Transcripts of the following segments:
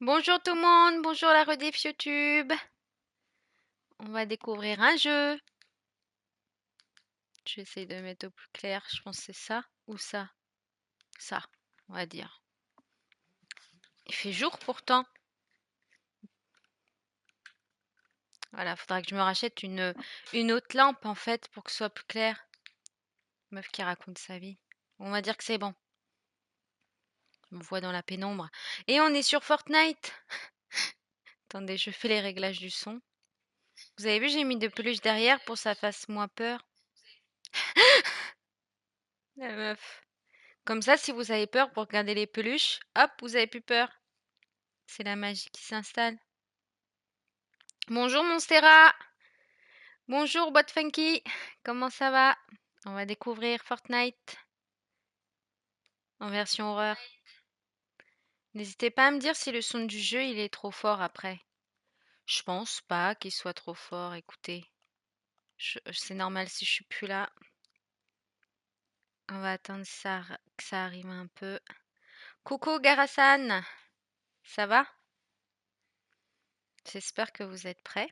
Bonjour tout le monde, bonjour la rediff YouTube. On va découvrir un jeu. Je vais essayer de mettre au plus clair, je pense que c'est ça ou ça. Ça, on va dire. Il fait jour pourtant. Voilà, faudra que je me rachète une autre lampe en fait pour que ce soit plus clair. Meuf qui raconte sa vie. On va dire que c'est bon. On me voit dans la pénombre. Et on est sur Fortnite. Attendez, je fais les réglages du son. Vous avez vu, j'ai mis des peluches derrière pour que ça fasse moins peur. La meuf. Comme ça, si vous avez peur pour regarder les peluches, hop, vous avez plus peur. C'est la magie qui s'installe. Bonjour Monstera. Bonjour Bot Funky. Comment ça va? On va découvrir Fortnite en version horreur. N'hésitez pas à me dire si le son du jeu il est trop fort après. Je pense pas qu'il soit trop fort, écoutez. C'est normal si je suis plus là. On va attendre que ça arrive un peu. Coucou Garasan. Ça va? J'espère que vous êtes prêts.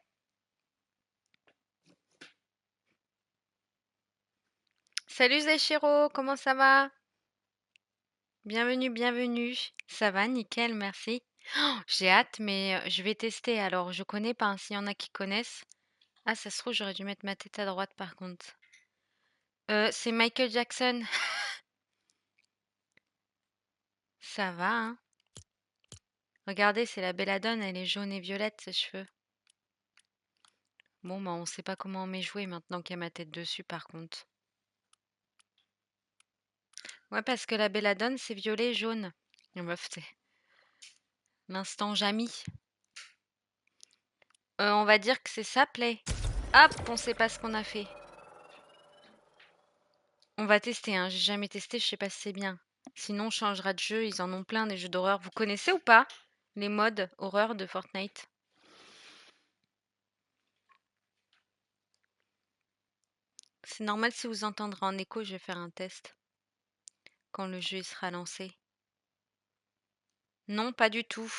Salut Zeshiro, comment ça va? Bienvenue, bienvenue. Ça va, nickel, merci. Oh, j'ai hâte, mais je vais tester. Alors, je connais pas, hein, s'il y en a qui connaissent. Ah, ça se trouve, j'aurais dû mettre ma tête à droite par contre. C'est Michael Jackson. Ça va, hein? Regardez, c'est la belladone, elle est jaune et violette, ses cheveux. Bon, bah, on sait pas comment on met jouer maintenant qu'il y a ma tête dessus, par contre. Ouais, parce que la belladone, c'est violet et jaune. Oh, meuf, c'est l'instant Jamie. On va dire que c'est ça, play. Hop, on sait pas ce qu'on a fait. On va tester, hein. J'ai jamais testé, je sais pas si c'est bien. Sinon, on changera de jeu, ils en ont plein des jeux d'horreur. Vous connaissez ou pas les modes horreur de Fortnite? C'est normal si vous entendrez en écho, je vais faire un test quand le jeu il sera lancé. Non, pas du tout.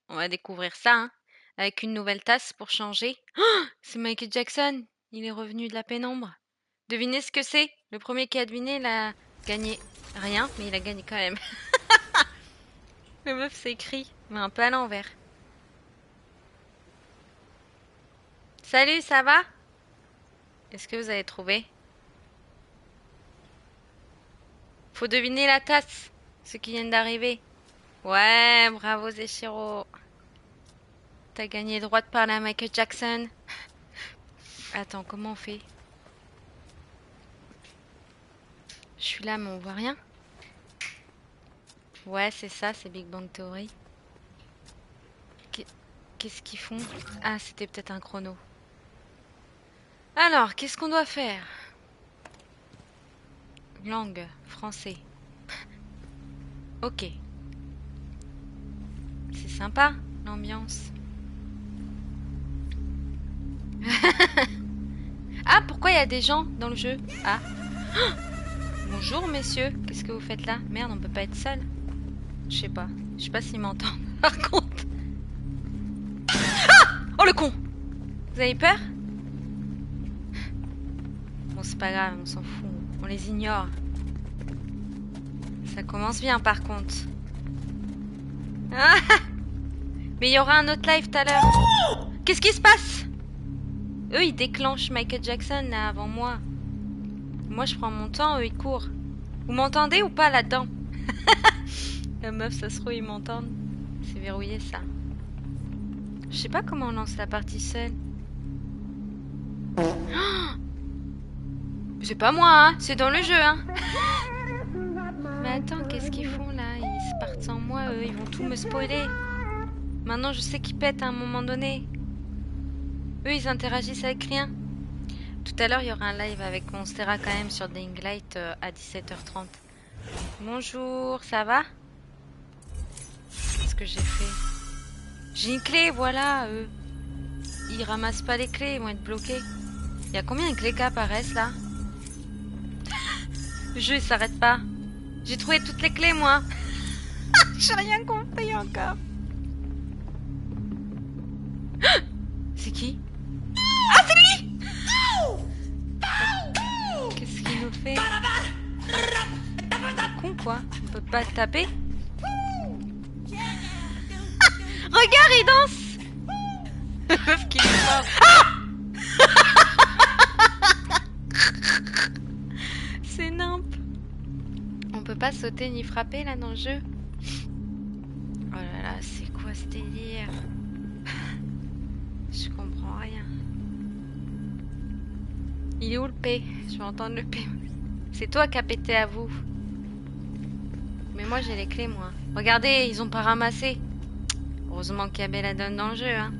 On va découvrir ça, hein, avec une nouvelle tasse pour changer. Oh, c'est Michael Jackson, il est revenu de la pénombre. Devinez ce que c'est? Le premier qui a deviné, il a gagné rien, mais il a gagné quand même. Le meuf, c'est écrit, mais un peu à l'envers. Salut, ça va? Est-ce que vous avez trouvé? Faut deviner la tasse, ceux qui viennent d'arriver. Ouais, bravo Zeshiro. T'as gagné droit de parler à Michael Jackson. Attends, comment on fait? Je suis là, mais on voit rien. Ouais, c'est ça, c'est Big Bang Theory. Qu'est-ce qu'ils font? Ah, c'était peut-être un chrono. Alors, qu'est-ce qu'on doit faire? Langue, français. Ok. C'est sympa, l'ambiance. Ah, pourquoi il y a des gens dans le jeu? Ah. Bonjour, messieurs. Qu'est-ce que vous faites là? Merde, on peut pas être seul. Je sais pas. Je sais pas s'ils m'entendent. Par contre. Ah! Oh le con! Vous avez peur? Bon, c'est pas grave, on s'en fout. On les ignore. Ça commence bien par contre. Ah! Mais il y aura un autre live tout à l'heure. Qu'est-ce qui se passe? Eux, ils déclenchent Michael Jackson là avant moi. Moi, je prends mon temps, eux, ils courent. Vous m'entendez ou pas là-dedans? La meuf, ça se trouve, ils m'entendent. C'est verrouillé ça. Je sais pas comment on lance la partie seule. Oh, c'est pas moi, hein. C'est dans le jeu, hein. Mais attends, qu'est-ce qu'ils font là? Ils se partent sans moi, eux. Ils vont tout me spoiler. Maintenant, je sais qu'ils pètent à un moment donné. Eux, ils interagissent avec rien. Tout à l'heure, il y aura un live avec Monstera quand même sur Dying Light à 17h30. Bonjour, ça va? Qu'est-ce que j'ai fait? J'ai une clé, voilà, eux. Ils ramassent pas les clés, ils vont être bloqués. Il y a combien de clés qui apparaissent là? Le jeu il s'arrête pas. J'ai trouvé toutes les clés moi. J'ai rien compris encore. C'est qui? Qu'est-ce qu'il nous fait? C'est con quoi? On peut pas le taper? Regarde, il danse! La meuf qui lui parle. C'est nimp. On peut pas sauter ni frapper là dans le jeu? Oh là là, c'est quoi ce délire? Je comprends rien. Il est où le P? Je vais entendre le P. C'est toi qui as pété à vous. Mais moi j'ai les clés moi. Regardez, ils ont pas ramassé. Heureusement qu'il y a Belladone dans le jeu, hein.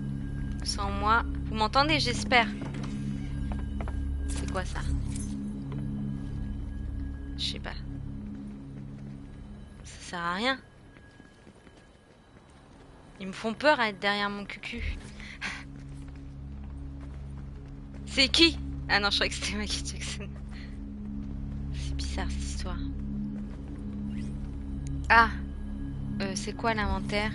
Sans moi... Vous m'entendez, j'espère. C'est quoi ça? Je sais pas. Ça sert à rien. Ils me font peur à être derrière mon cucu. C'est qui? Ah non, je croyais que c'était Michael Jackson. C'est bizarre cette histoire. Ah, c'est quoi l'inventaire?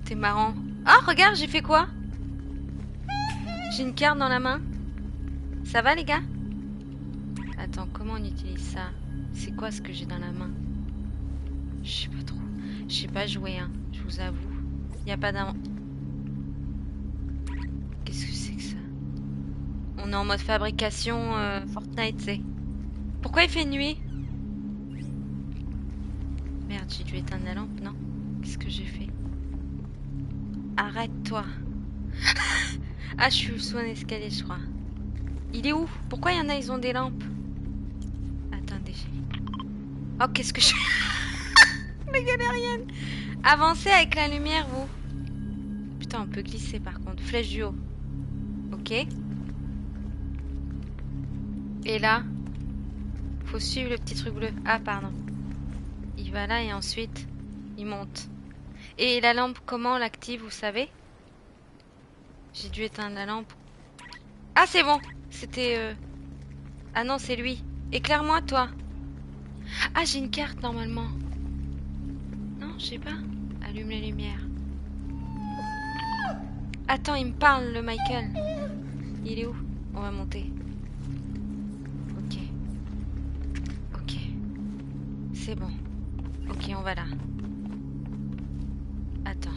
T'es marrant. Ah, regarde, j'ai fait quoi? J'ai une carte dans la main. Ça va les gars? Attends, comment on utilise ça? C'est quoi ce que j'ai dans la main? Je sais pas trop. Je sais pas jouer, hein, je vous avoue. Y a pas d'un... Qu'est-ce que c'est que ça? On est en mode fabrication Fortnite, tu sais. Pourquoi il fait nuit? Merde, j'ai dû éteindre la lampe, non? Qu'est-ce que j'ai fait? Arrête-toi. Ah, je suis sous un escalier, je crois. Il est où? Pourquoi il y en a, ils ont des lampes? Attendez. Oh, qu'est-ce que je... La galérienne. Avancez avec la lumière, vous. Putain, on peut glisser par contre. Flèche du haut. Ok. Et là, faut suivre le petit truc bleu. Ah, pardon. Il va là et ensuite, il monte. Et la lampe, comment on l'active, vous savez? J'ai dû éteindre la lampe. Ah, c'est bon. C'était... Ah non, c'est lui. Éclaire-moi, toi. Ah, j'ai une carte, normalement. Non, je sais pas. Allume les lumières. Attends, il me parle, le Michael. Il est où? On va monter. Ok. Ok. C'est bon. Ok, on va là. Attends.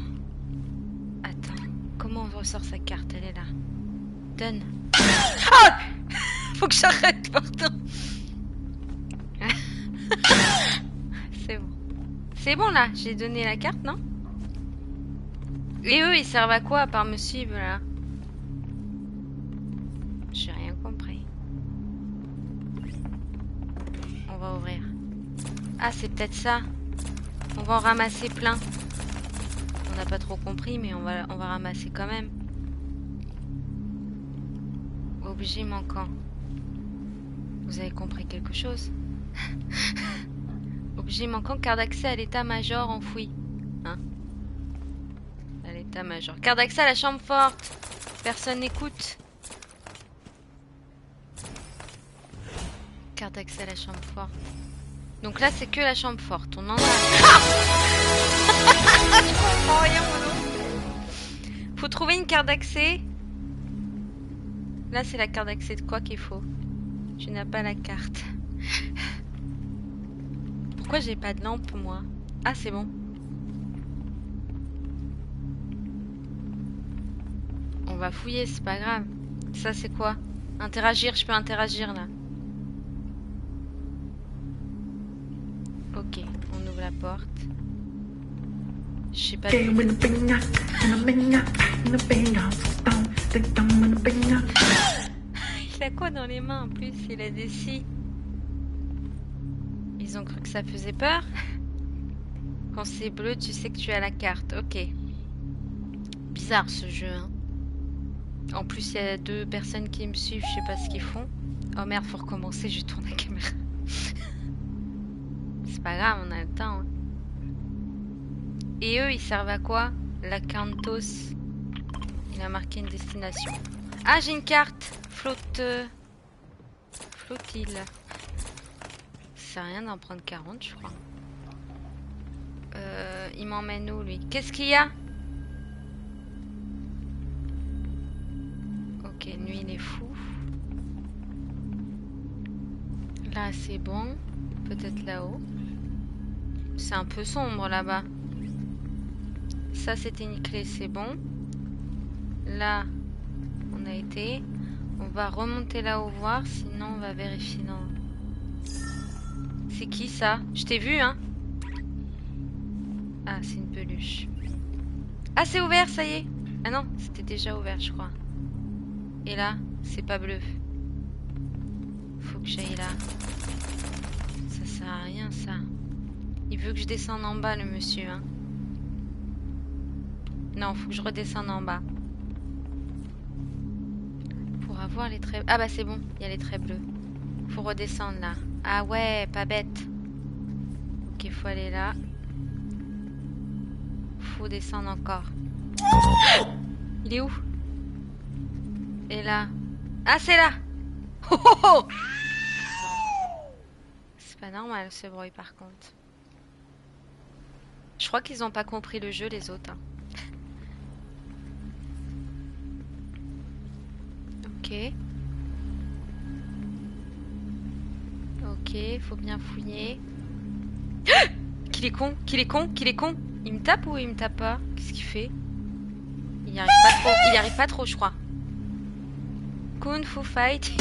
Attends. Comment on ressort sa carte? Elle est là. Donne. Ah! Faut que j'arrête, pardon. C'est bon. C'est bon là, j'ai donné la carte, non? Et eux, ils servent à quoi à part me suivre là? J'ai rien compris. On va ouvrir. Ah, c'est peut-être ça. On va en ramasser plein. On n'a pas trop compris, mais on va ramasser quand même. Objet manquant. Vous avez compris quelque chose? Objet manquant, carte d'accès à l'état-major enfoui. Hein? À l'état-major. Carte d'accès à la chambre forte. Personne n'écoute. Carte d'accès à la chambre forte. Donc là, c'est que la chambre forte. On en a... Je comprends rien, mon. Faut trouver une carte d'accès. Là, c'est la carte d'accès de quoi qu'il faut? Tu n'as pas la carte. Pourquoi j'ai pas de lampe, moi? Ah, c'est bon. On va fouiller, c'est pas grave. Ça, c'est quoi? Interagir, je peux interagir, là. Ok, on ouvre la porte. Je sais pas... Il a quoi dans les mains en plus? Il a des scies. Ils ont cru que ça faisait peur? Quand c'est bleu, tu sais que tu as la carte. Ok. Bizarre ce jeu, hein. En plus, il y a deux personnes qui me suivent, je sais pas ce qu'ils font. Oh merde, faut recommencer, je tourne la caméra. C'est pas grave, on a le temps. Hein. Et eux, ils servent à quoi? La Cantos. Il a marqué une destination. Ah, j'ai une carte. Flotte... Flottille. Ça sert à rien d'en prendre 40, je crois. Il m'emmène où, lui? Qu'est-ce qu'il y a? Ok, lui il est fou. Là c'est bon. Peut-être là-haut. C'est un peu sombre là-bas. Ça c'était une clé, c'est bon. Là, on a été. On va remonter là-haut voir, sinon on va vérifier. Non. C'est qui ça? Je t'ai vu, hein? Ah, c'est une peluche. Ah, c'est ouvert, ça y est. Ah non, c'était déjà ouvert, je crois. Et là, c'est pas bleu. Faut que j'aille là. Ça sert à rien, ça. Il veut que je descende en bas, le monsieur, hein. Non, faut que je redescende en bas. Pour avoir les traits... Ah bah c'est bon, il y a les traits bleus. Faut redescendre là. Ah ouais, pas bête. Ok, faut aller là. Faut descendre encore. Il est où? Et là. Ah, c'est là. Oh, oh, oh. C'est pas normal ce bruit par contre. Je crois qu'ils ont pas compris le jeu les autres, hein. Ok. Ok, faut bien fouiller. Qu'il est con, qu'il est con, qu'il est con. Il me tape ou il me tape pas? Qu'est-ce qu'il fait? Il y arrive pas trop, il y arrive pas trop, je crois. Kung Fu Fight.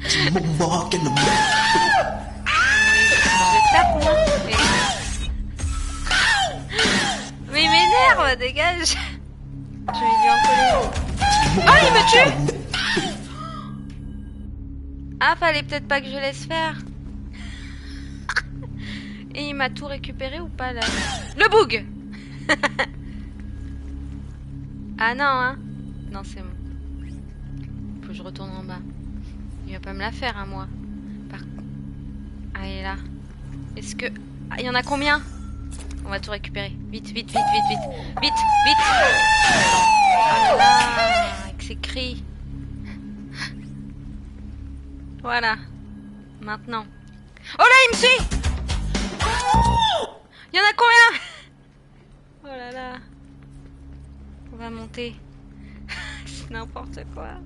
Je tape moi. Mais il m'énerve, dégage. Je vais lui en coller. Oh, il me tue. Ah, fallait peut-être pas que je laisse faire. Et il m'a tout récupéré ou pas là? Le boug. Ah non, hein? Non, c'est bon. Faut que je retourne en bas. Il va pas me la faire, hein, moi. Par contre... Ah, il est là. Est-ce que... Ah, il y en a combien? On va tout récupérer. Vite, vite, vite, vite, vite. Vite, vite. Ah là, avec ses cris. Voilà. Maintenant. Oh là, il me suit! Il y en a combien? Oh là là. On va monter. C'est n'importe quoi.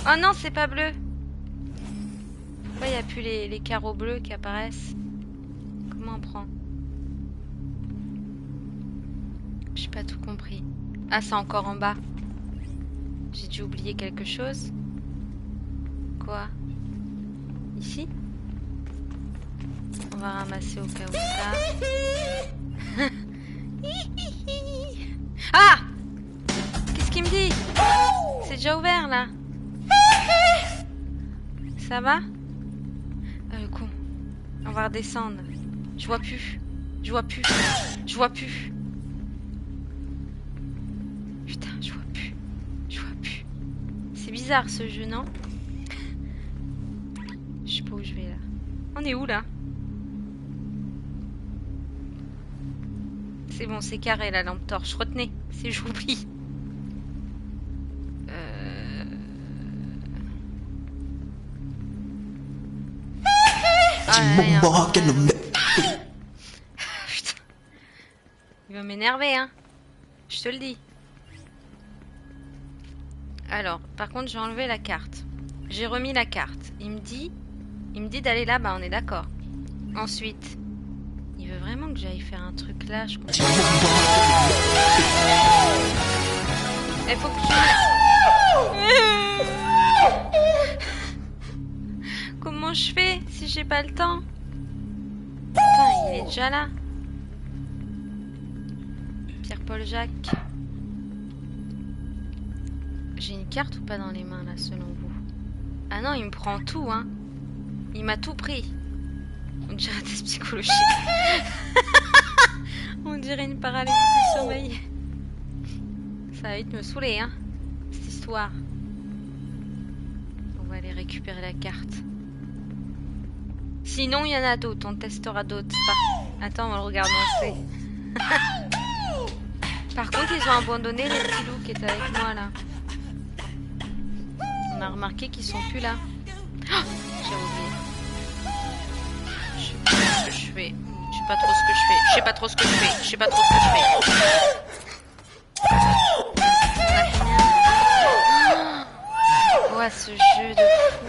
Oh non, c'est pas bleu. Pourquoi il n'y a plus les carreaux bleus qui apparaissent? Comment on prend? J'ai pas tout compris. Ah, c'est encore en bas. J'ai dû oublier quelque chose. Quoi? Ici? On va ramasser au cas où ça. Ah! Qu'est-ce qu'il me dit? C'est déjà ouvert là. Ça va? Ah, le con. On va redescendre. Je vois plus. Je vois plus. Je vois plus. Putain, je vois plus. Je vois plus. C'est bizarre ce jeu, non? Je sais pas où je vais là. On est où là? C'est bon, c'est carré la lampe torche. Retenez, si j'oublie. Ah, là, putain. Il va m'énerver, hein. Je te le dis. Alors, par contre, j'ai enlevé la carte. J'ai remis la carte. Il me dit d'aller là-bas, on est d'accord. Ensuite, il veut vraiment que j'aille faire un truc là, je comprends. Il faut que Comment je fais si j'ai pas le temps? Putain, il est déjà là. Pierre-Paul Jacques. J'ai une carte ou pas dans les mains là, selon vous? Ah non, il me prend tout, hein. Il m'a tout pris. On dirait un test psychologique. On dirait une paralysie du sommeil. Ça va vite me saouler, hein, cette histoire. On va aller récupérer la carte. Sinon, il y en a d'autres. On testera d'autres. Attends, on va le regarder danser. Par contre, ils ont abandonné les petits loups qui étaient avec moi, là. On a remarqué qu'ils sont plus là. Oh, j'ai oublié. Je sais pas ce que je fais. Je sais pas trop ce que je fais. Je sais pas trop ce que je fais. Je sais pas trop ce que je fais. quoi ce jeu de fou?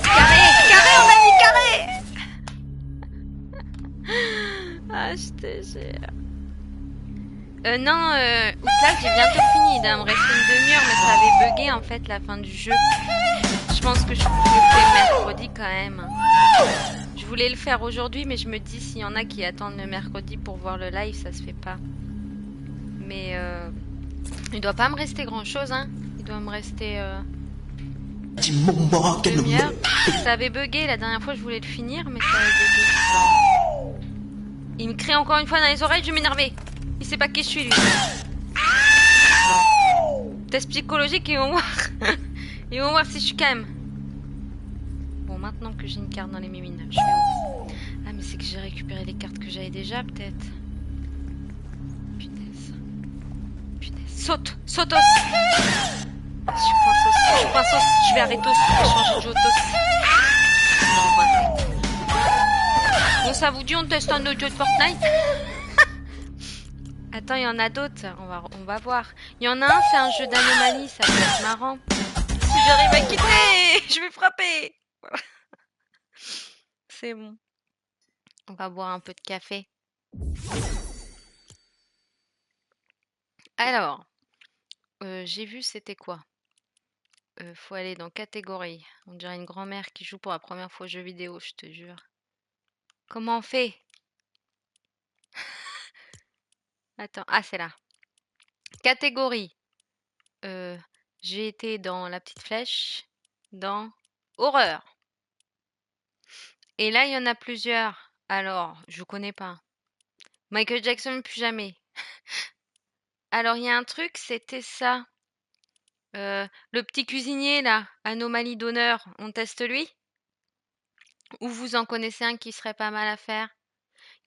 Carré, carré, on a mis carré. Ah, je te jure. Non, Outlast, j'ai bientôt fini. Il me reste une demi-heure, mais ça avait bugué en fait la fin du jeu. Je pense que je le fais mercredi quand même. Je voulais le faire aujourd'hui, mais je me dis s'il y en a qui attendent le mercredi pour voir le live, ça se fait pas. Mais il doit pas me rester grand chose, hein. Il doit me rester une demi-heure. Ça avait bugué la dernière fois, je voulais le finir, mais ça avait bugué. Il me crie encore une fois dans les oreilles, je vais m'énerver. Il sait pas qui je suis, lui. Test psychologique, ils vont voir. Ils vont voir si je suis calme. Bon, maintenant que j'ai une carte dans les mimines, je vais où? Ah, mais c'est que j'ai récupéré les cartes que j'avais déjà, peut-être. Punaise. Punaise. Saute! Sautos! Je suis coinsos. Je vais arrêter os. Je vais changer de jeu autos. Bon, ça vous dit, on teste un autre jeu de Fortnite? Attends, il y en a d'autres. On va voir. Il y en a un, c'est un jeu d'anomalie. Ça peut être marrant. Si j'arrive à quitter, je vais frapper. Voilà. C'est bon. On va boire un peu de café. Alors, j'ai vu c'était quoi? Faut aller dans catégorie. On dirait une grand-mère qui joue pour la première fois aux jeux vidéo, je te jure. Comment on fait? Attends, ah c'est là. Catégorie. J'ai été dans la petite flèche, dans horreur. Et là, il y en a plusieurs. Alors, je connais pas. Michael Jackson, plus jamais. Alors, il y a un truc, c'était ça. Le petit cuisinier, là, anomalie d'honneur, on teste lui? Ou vous en connaissez un qui serait pas mal à faire?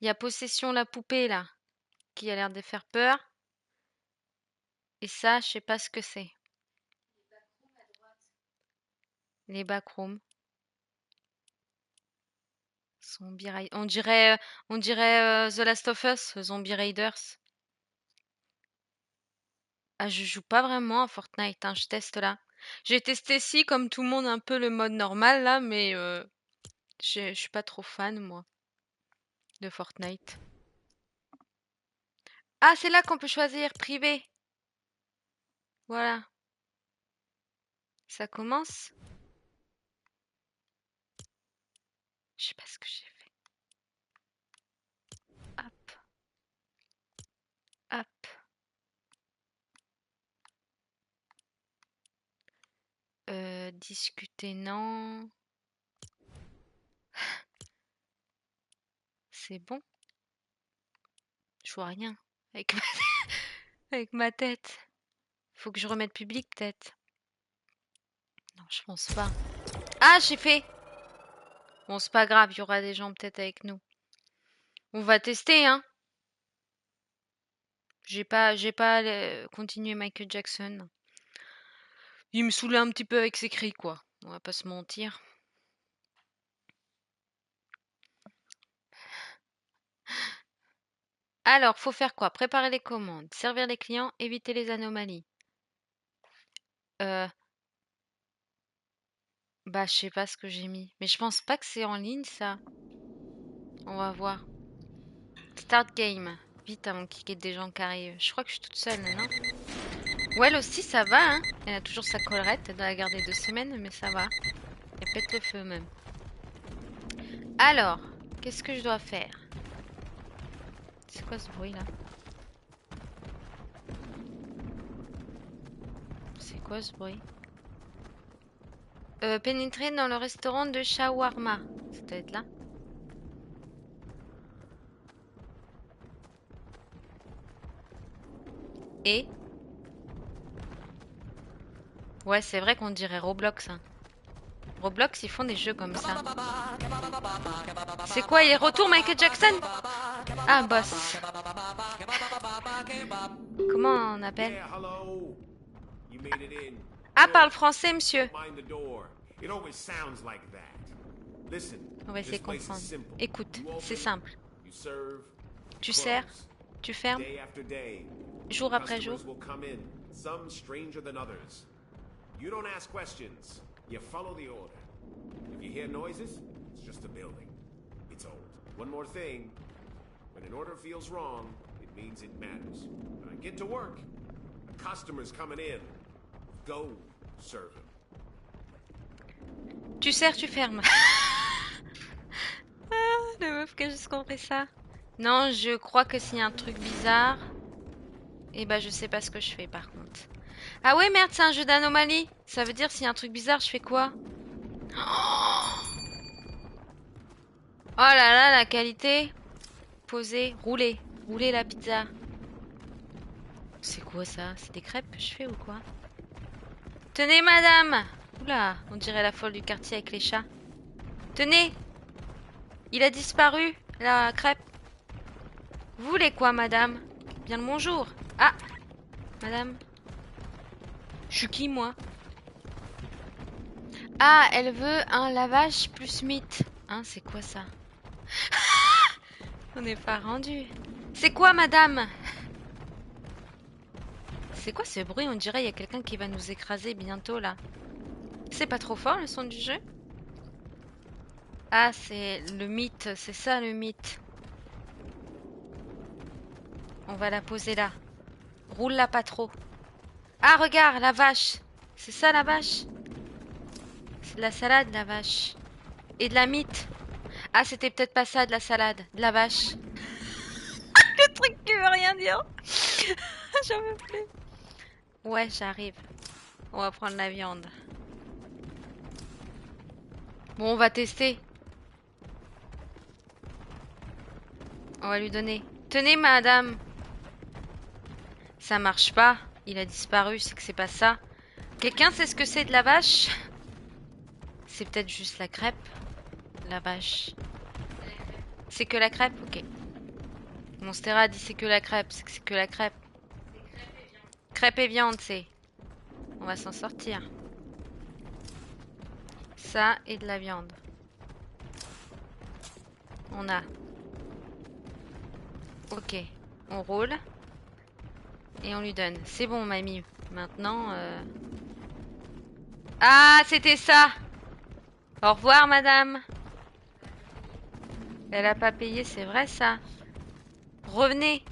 Il y a Possession la poupée, là, qui a l'air de faire peur. Et ça, je sais pas ce que c'est. Les backrooms. Zombie Raiders. On dirait The Last of Us, Zombie Raiders. Ah, je joue pas vraiment à Fortnite, hein, je teste là. J'ai testé si, comme tout le monde, un peu le mode normal là, mais je suis pas trop fan, moi, de Fortnite. Ah, c'est là qu'on peut choisir privé. Voilà. Ça commence. Je sais pas ce que j'ai fait. Hop, hop. Discuter, non. C'est bon. Je vois rien. Avec ma, avec ma tête. Faut que je remette public, peut-être. Non, je pense pas. Ah, j'ai fait. Bon, c'est pas grave, il y aura des gens peut-être avec nous. On va tester, hein. J'ai pas continué Michael Jackson. Il me saoulait un petit peu avec ses cris, quoi. On va pas se mentir. Alors, faut faire quoi? Préparer les commandes, servir les clients, éviter les anomalies. Bah, je sais pas ce que j'ai mis. Mais je pense pas que c'est en ligne, ça. On va voir. Start game. Vite avant qu'il y ait des gens qui arrivent. Je crois que je suis toute seule, non? Ouais, elle aussi, ça va, hein. Elle a toujours sa collerette. Elle doit la garder 2 semaines, mais ça va. Elle pète le feu, même. Alors, qu'est-ce que je dois faire? C'est quoi ce bruit, là? C'est quoi ce bruit? Pénétrer dans le restaurant de shawarma. Ça doit être là. Et? Ouais, c'est vrai qu'on dirait Roblox, hein. Roblox, ils font des jeux comme ça. C'est quoi, il est retour Michael Jackson? Ah, boss. Comment on appelle? Ah, parle français, monsieur. On va essayer de comprendre. Écoute, c'est simple. Tu sers, tu fermes, jour après jour. You don't ask questions. You follow the order. If you hear noises, it's just a building. It's old. One more thing. When an order feels wrong, it means it matters. Now get to work. A customer's coming in. Go serve him. Tu sers, tu fermes. Ah, la meuf qui a juste compris ça. Non, je crois que s'il y a un truc bizarre... Eh ben, je sais pas ce que je fais, par contre. Ah ouais, merde, c'est un jeu d'anomalie. Ça veut dire s'il y a un truc bizarre, je fais quoi? Oh là là, la qualité. Poser, rouler. Rouler la pizza. C'est quoi ça? C'est des crêpes que je fais ou quoi? Tenez, madame! Oula, on dirait la folle du quartier avec les chats. Tenez! Il a disparu, la crêpe. Vous voulez quoi, madame? Bien le bonjour. Ah! Madame? Je suis qui, moi? Ah, elle veut un lavage plus mythe. Hein, c'est quoi ça? On n'est pas rendu. C'est quoi, madame? C'est quoi ce bruit? On dirait il y a quelqu'un qui va nous écraser bientôt, là. C'est pas trop fort, le son du jeu? Ah, c'est le mythe. C'est ça, le mythe. On va la poser là. Roule-la pas trop. Ah, regarde, la vache. C'est ça, la vache? C'est de la salade, la vache. Et de la mythe. Ah, c'était peut-être pas ça, de la salade. De la vache. Le truc qui veut rien dire. J'en veux plus. Ouais, j'arrive. On va prendre la viande. Bon, on va tester. On va lui donner. Tenez, madame. Ça marche pas. Il a disparu, c'est que c'est pas ça. Quelqu'un sait ce que c'est de la vache? C'est peut-être juste la crêpe. La vache. C'est que la crêpe? Ok. Monstera dit c'est que la crêpe. C'est que c'est que la crêpe. Crêpe et viande, c'est. On va s'en sortir. Ça et de la viande. On a. Ok. On roule. Et on lui donne. C'est bon, mamie. Maintenant... Ah, c'était ça! Au revoir, madame. Elle a pas payé, c'est vrai, ça. Revenez.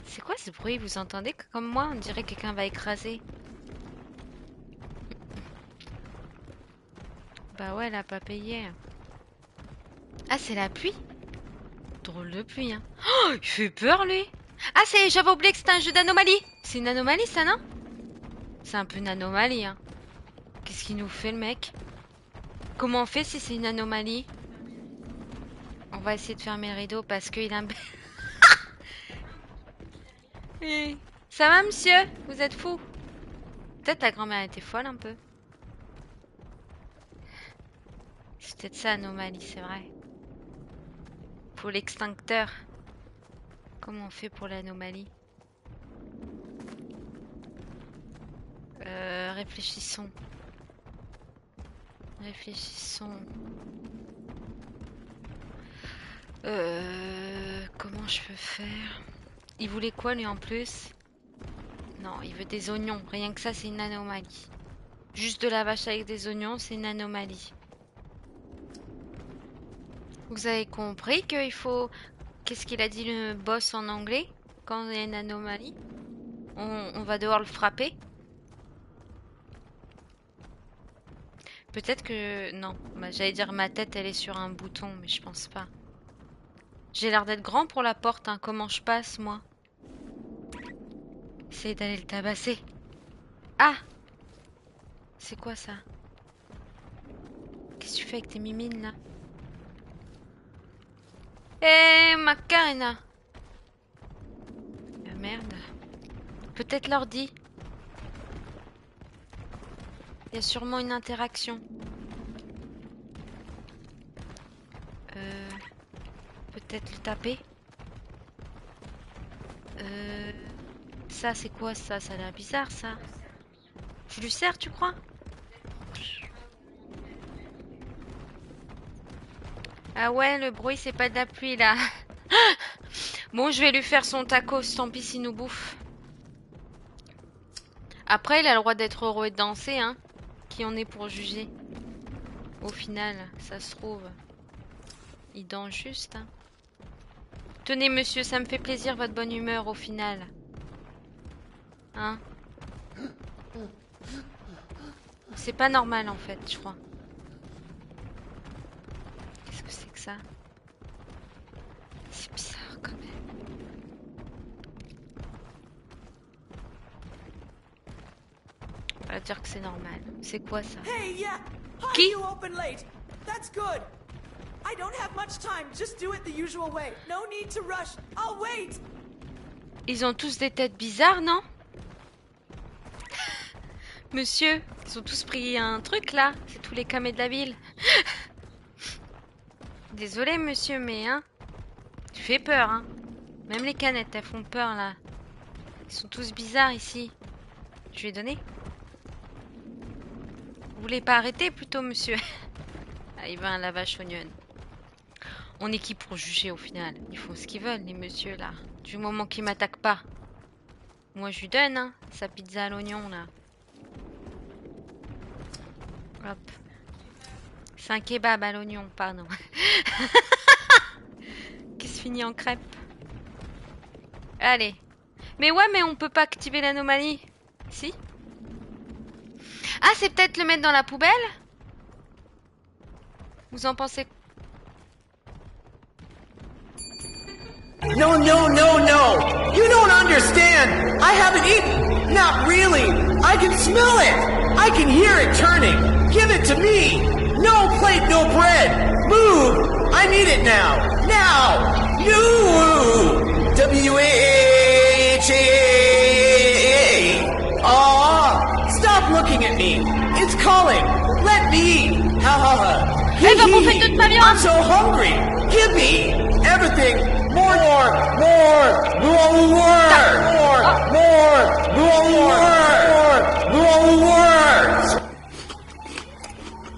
C'est quoi ce bruit? Vous entendez? Comme moi, on dirait que quelqu'un va écraser. Bah ouais, elle a pas payé. Ah, c'est la pluie? Drôle de pluie, hein. Oh, il fait peur, lui. Ah, j'avais oublié que c'était un jeu d'anomalie. C'est une anomalie, ça, non? C'est un peu une anomalie, hein. Qu'est-ce qu'il nous fait, le mec? Comment on fait si c'est une anomalie? On va essayer de fermer le rideau parce qu'il a un... Oui. Ça va, monsieur? Vous êtes fou? Peut-être ta grand-mère était folle, un peu. C'est peut-être ça, anomalie, c'est vrai. Pour l'extincteur. Comment on fait pour l'anomalie? Réfléchissons. Réfléchissons. Comment je peux faire? Il voulait quoi, lui, en plus? Non, il veut des oignons. Rien que ça, c'est une anomalie. Juste de la vache avec des oignons, c'est une anomalie. Vous avez compris qu'il faut... Qu'est-ce qu'il a dit le boss en anglais? Quand il y a une anomalie? On va devoir le frapper? Peut-être que... Non, bah, j'allais dire ma tête, elle est sur un bouton, mais je pense pas. J'ai l'air d'être grand pour la porte, hein. Comment je passe, moi? Essaye d'aller le tabasser. Ah! C'est quoi ça? Qu'est-ce que tu fais avec tes mimines, là? Eh, Macarena! Merde. Peut-être l'ordi. Il y a sûrement une interaction. Peut-être le taper. Ça, c'est quoi ça? Ça a l'air bizarre, ça. Tu lui sers, tu crois? Ah ouais, le bruit, c'est pas de la pluie, là. Bon, je vais lui faire son tacos, tant pis s'il nous bouffe. Après, il a le droit d'être heureux et de danser, hein. Qui on est pour juger? Au final, ça se trouve, il danse juste, hein. Tenez, monsieur, ça me fait plaisir votre bonne humeur au final. Hein? C'est pas normal en fait, je crois. Qu'est-ce que c'est que ça? C'est bizarre quand même. On va dire que c'est normal. C'est quoi ça? Hey, yeah. Hi, Qui? you open late. That's good. I don't have much time. Just do it the usual way. No need to rush. I'll wait. Ils ont tous des têtes bizarres, non? Monsieur, ils ont tous pris un truc là. C'est tous les camés de la ville. Désolé monsieur, mais hein, tu fais peur, hein. Même les canettes, elles font peur là. Ils sont tous bizarres ici. Je lui ai donné. Vous voulez pas arrêter plutôt, monsieur? Ah, il va un lavage oignon. On est qui pour juger au final? Ils font ce qu'ils veulent, les messieurs là. Du moment qu'ils m'attaquent pas. Moi, je lui donne, hein, sa pizza à l'oignon là. Hop. C'est un kebab à l'oignon, pardon. Qui se finit en crêpe. Allez. Mais ouais, mais on peut pas activer l'anomalie. Si? Ah, c'est peut-être le mettre dans la poubelle? Vous en pensez? No, no, no, no. You don't understand. I haven't eaten. Not really. I can smell it. I can hear it turning. Give it to me. No plate, no bread. Move. I need it now. Now. You. W-A-H-A. Aw. Stop looking at me. It's calling. Let me. Ha ha ha. Elle va bouffer toute ma viande. I'm so hungry. Give me everything. More, more, more.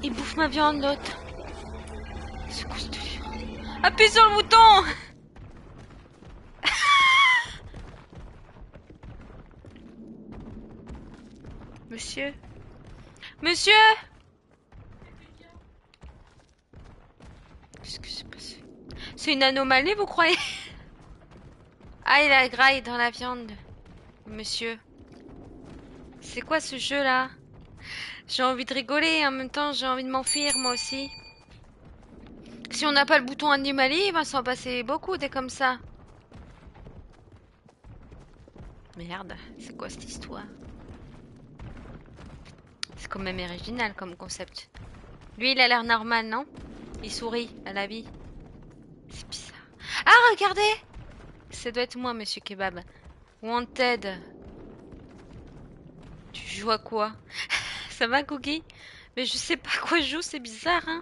Il bouffe ma viande, l'autre. C'est quoi ce délire? Appuie sur le bouton! Monsieur? Monsieur? Qu'est-ce que c'est passé? C'est une anomalie, vous croyez? Ah, il a graille dans la viande. Monsieur. C'est quoi ce jeu-là? J'ai envie de rigoler, en même temps j'ai envie de m'enfuir, moi aussi. Si on n'a pas le bouton anomalie, il va s'en passer beaucoup des comme ça. Merde, c'est quoi cette histoire? C'est quand même original comme concept. Lui, il a l'air normal, non? Il sourit à la vie. C'est bizarre. Ah, regardez! Ça doit être moi, monsieur Kebab. Wanted. Tu joues à quoi? Ça va, Googie? Mais je sais pas à quoi je joue, c'est bizarre, hein?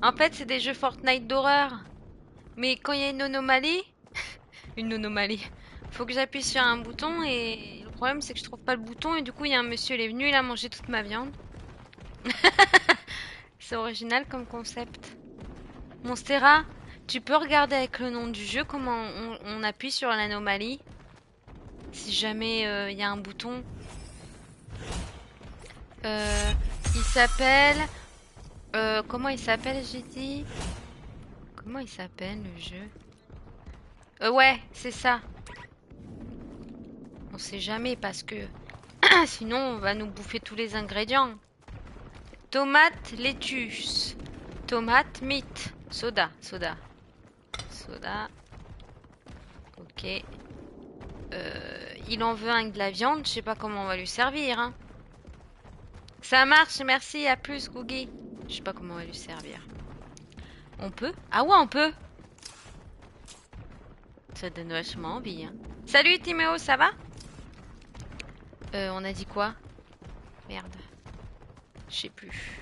En fait, c'est des jeux Fortnite d'horreur. Mais quand il y a une anomalie... une anomalie. Faut que j'appuie sur un bouton et... le problème, c'est que je trouve pas le bouton et du coup, il y a un monsieur, il est venu, il a mangé toute ma viande. C'est original comme concept. Monstera, tu peux regarder avec le nom du jeu comment on appuie sur l'anomalie. Si jamais il y a un bouton. Il s'appelle... comment il s'appelle, j'ai dit? Comment il s'appelle le jeu? Ouais, c'est ça. On sait jamais parce que... sinon, on va nous bouffer tous les ingrédients. Tomate, lettuce. Tomate, meat. Soda, soda. Soda. Ok. Il en veut un de la viande. Je sais pas comment on va lui servir. Hein. Ça marche, merci. À plus, Googie. Je sais pas comment on va lui servir. On peut? Ah ouais, on peut. Ça donne vachement envie. Hein. Salut, Timéo, ça va? On a dit quoi? Merde. Je sais plus.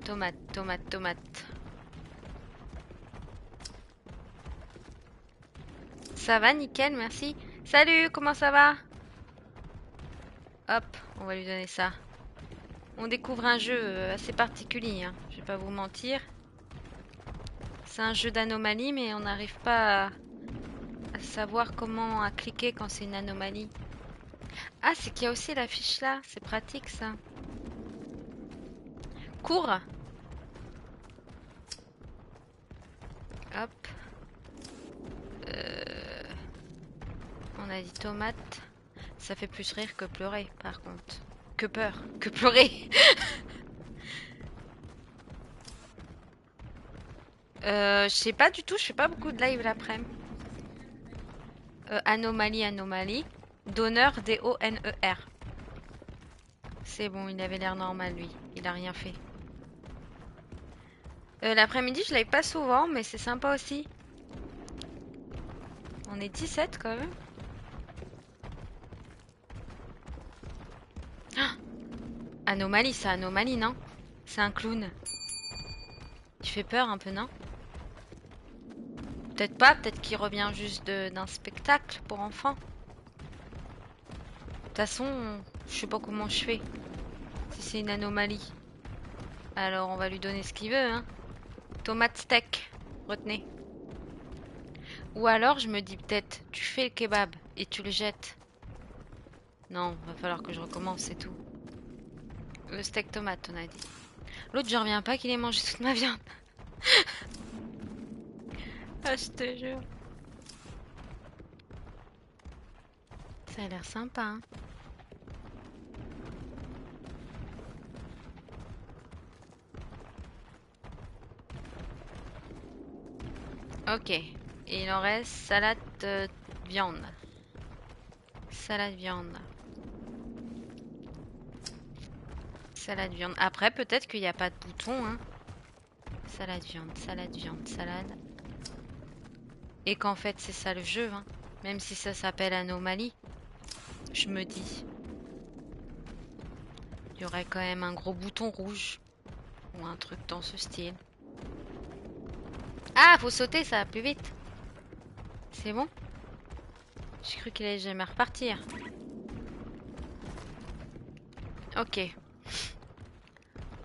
Tomate, tomate, tomate. Ça va, nickel, merci. Salut, comment ça va? Hop, on va lui donner ça. On découvre un jeu assez particulier, hein. Je vais pas vous mentir. C'est un jeu d'anomalie, mais on n'arrive pas à savoir comment à cliquer quand c'est une anomalie. Ah, c'est qu'il y a aussi l'affiche là. C'est pratique ça. Cours. Hop. On a dit tomate. Ça fait plus rire que pleurer par contre. Que peur. Que pleurer. Je sais pas du tout. Je fais pas beaucoup de live l'après-midi. Anomalie, anomalie. Donneur, D-O-N-E-R. C'est bon, il avait l'air normal lui. Il a rien fait. L'après-midi, je l'avais pas souvent, mais c'est sympa aussi. On est 17 quand même. Ah, anomalie, c'est anomalie, non? C'est un clown. Il fait peur un peu, non? Peut-être pas, peut-être qu'il revient juste d'un spectacle pour enfants. De toute façon, je sais pas comment je fais. Si c'est une anomalie. Alors on va lui donner ce qu'il veut, hein. Tomate steak, retenez. Ou alors je me dis peut-être, tu fais le kebab et tu le jettes. Non, va falloir que je recommence, c'est tout. Le steak tomate, on a dit. L'autre, je reviens pas qu'il ait mangé toute ma viande. Ah, je te jure. Ça a l'air sympa, hein. Ok. Et il en reste salade viande. Salade viande. Salade viande. Après, peut-être qu'il n'y a pas de bouton, hein. Salade viande, salade viande, salade. Et qu'en fait, c'est ça le jeu, hein. Même si ça s'appelle anomalie. Je me dis. Il y aurait quand même un gros bouton rouge. Ou un truc dans ce style. Ah, faut sauter, ça va plus vite. C'est bon? J'ai cru qu'il allait jamais repartir. Ok.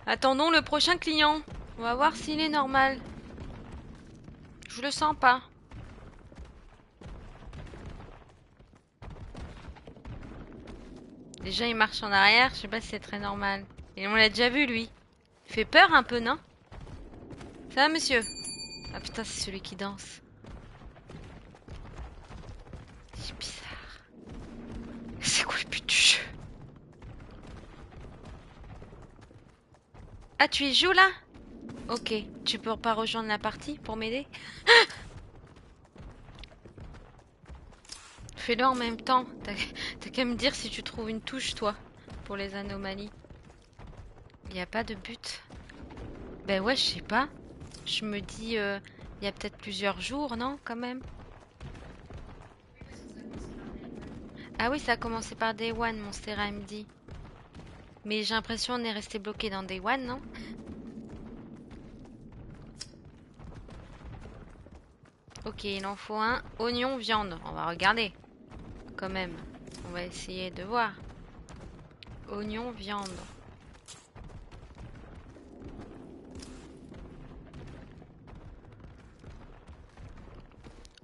Attendons le prochain client. On va voir s'il est normal. Je le sens pas. Déjà, il marche en arrière. Je sais pas si c'est très normal. Et on l'a déjà vu, lui. Il fait peur un peu, non? Ça va, monsieur? Ah putain, c'est celui qui danse. C'est bizarre. C'est quoi le but du jeu? Ah, tu y joues là? Ok. Tu peux pas rejoindre la partie pour m'aider? Fais-le en même temps. T'as qu'à me dire si tu trouves une touche, toi, pour les anomalies. Il n'y a pas de but. Ben ouais, je sais pas. Je me dis, il y a peut-être plusieurs jours, non, quand même? Ah oui, ça a commencé par Day One, Monstera me dit. Mais j'ai l'impression qu'on est resté bloqué dans Day One, non? Ok, il en faut un. Oignon, viande. On va regarder. Quand même. On va essayer de voir. Oignon, viande.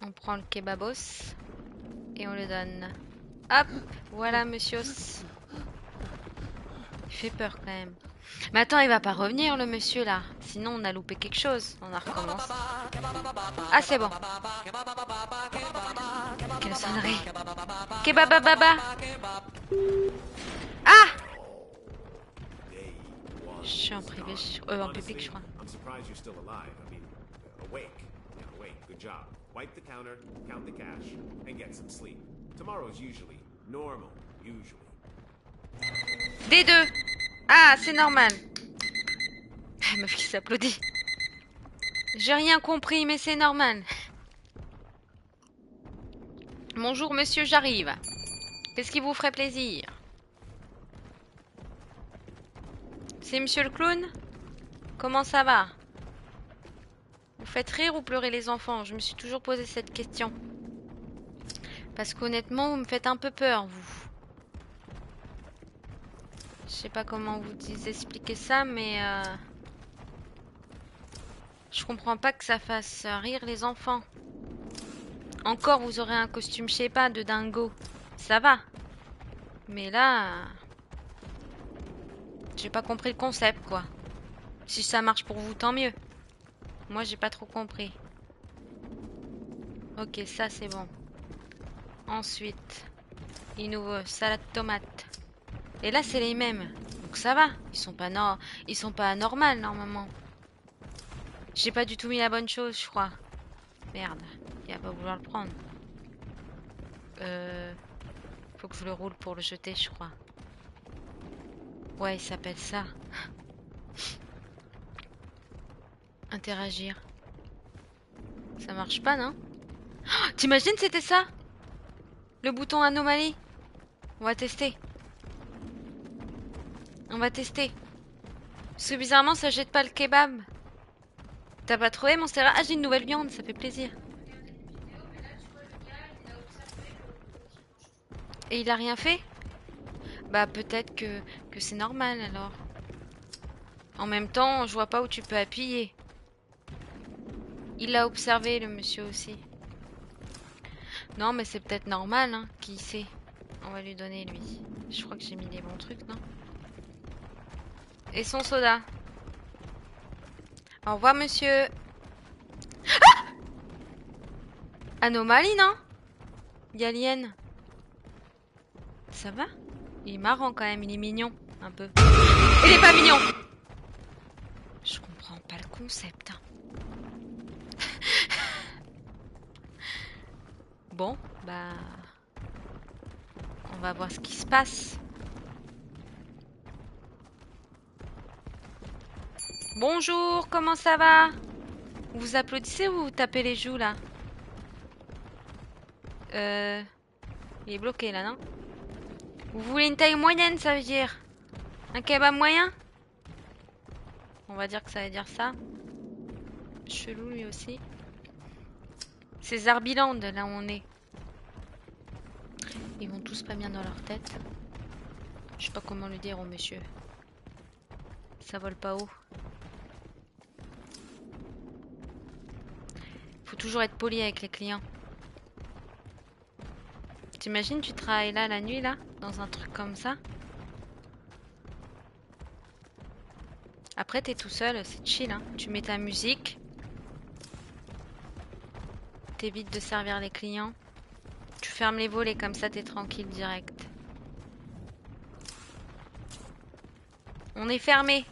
On prend le kebabos. Et on le donne. Hop, voilà, monsieur. Il fait peur quand même. Mais attends, il va pas revenir le monsieur là. Sinon on a loupé quelque chose. On a recommencé. Ah c'est bon. Quelle sonnerie. Kebabababa. Ah! Je suis en privé, en public je crois. I'm surprised you're still alive. I mean, awake. Yeah, awake. Good job. Wipe the counter, count the cash, and get some sleep. Tomorrow's usually normal. Usually. Des deux. Ah, c'est normal. Ah, meuf qui s'applaudit. J'ai rien compris, mais c'est normal. Bonjour monsieur, j'arrive. Qu'est-ce qui vous ferait plaisir? C'est monsieur le clown? Comment ça va? Vous faites rire ou pleurer les enfants? Je me suis toujours posé cette question. Parce qu'honnêtement, vous me faites un peu peur, vous. Je sais pas comment vous expliquer ça, mais... je comprends pas que ça fasse rire les enfants. Encore, vous aurez un costume, je sais pas, de dingo. Ça va. Mais là... J'ai pas compris le concept, quoi. Si ça marche pour vous, tant mieux. Moi, j'ai pas trop compris. Ok, ça, c'est bon. Ensuite, il nous veut salade tomate. Et là, c'est les mêmes. Donc ça va. Ils sont pas anormales, normalement. J'ai pas du tout mis la bonne chose, je crois. Merde. Il va pas vouloir le prendre. Faut que je le roule pour le jeter, je crois. Ouais, il s'appelle ça. Interagir. Ça marche pas, non? Oh, t'imagines c'était ça? Le bouton anomalie? On va tester. On va tester. Parce que bizarrement, ça jette pas le kebab. T'as pas trouvé, mon Stella? Ah, j'ai une nouvelle viande, ça fait plaisir. Et il a rien fait? Bah, peut-être que c'est normal, alors. En même temps, je vois pas où tu peux appuyer. Il l'a observé, le monsieur aussi. Non, mais c'est peut-être normal, hein. Qui sait? On va lui donner, lui. Je crois que j'ai mis les bons trucs, non? Et son soda. Au revoir, monsieur. Ah! Anomalie, non? Yalien. Ça va? Il est marrant quand même, il est mignon. Un peu. Il est pas mignon! Je comprends pas le concept. Hein. Bon, bah... On va voir ce qui se passe. Bonjour, comment ça va? Vous applaudissez ou vous tapez les joues là? Il est bloqué là, non? Vous voulez une taille moyenne, ça veut dire? Un kebab moyen? On va dire que ça veut dire ça. Chelou lui aussi. C'est Zarbiland là où on est. Ils vont tous pas bien dans leur tête. Je sais pas comment le dire au monsieur. Ça vole pas haut. Faut toujours être poli avec les clients. T'imagines, tu travailles là la nuit, là, dans un truc comme ça? Après, t'es tout seul, c'est chill, hein. Tu mets ta musique. T'évites de servir les clients. Tu fermes les volets, comme ça, t'es tranquille direct. On est fermé.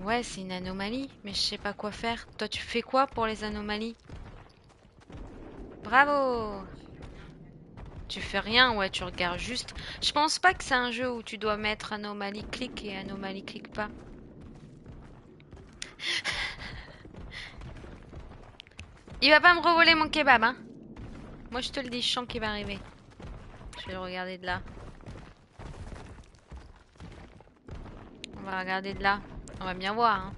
Ouais, c'est une anomalie, mais je sais pas quoi faire. Toi, tu fais quoi pour les anomalies? Bravo! Tu fais rien, ouais, tu regardes juste. Je pense pas que c'est un jeu où tu dois mettre anomalie clic et anomalie clic pas. Il va pas me revoler mon kebab, hein. Moi, je te le dis, je sens qu'il va arriver. Je vais le regarder de là. On va regarder de là. On va bien voir, hein.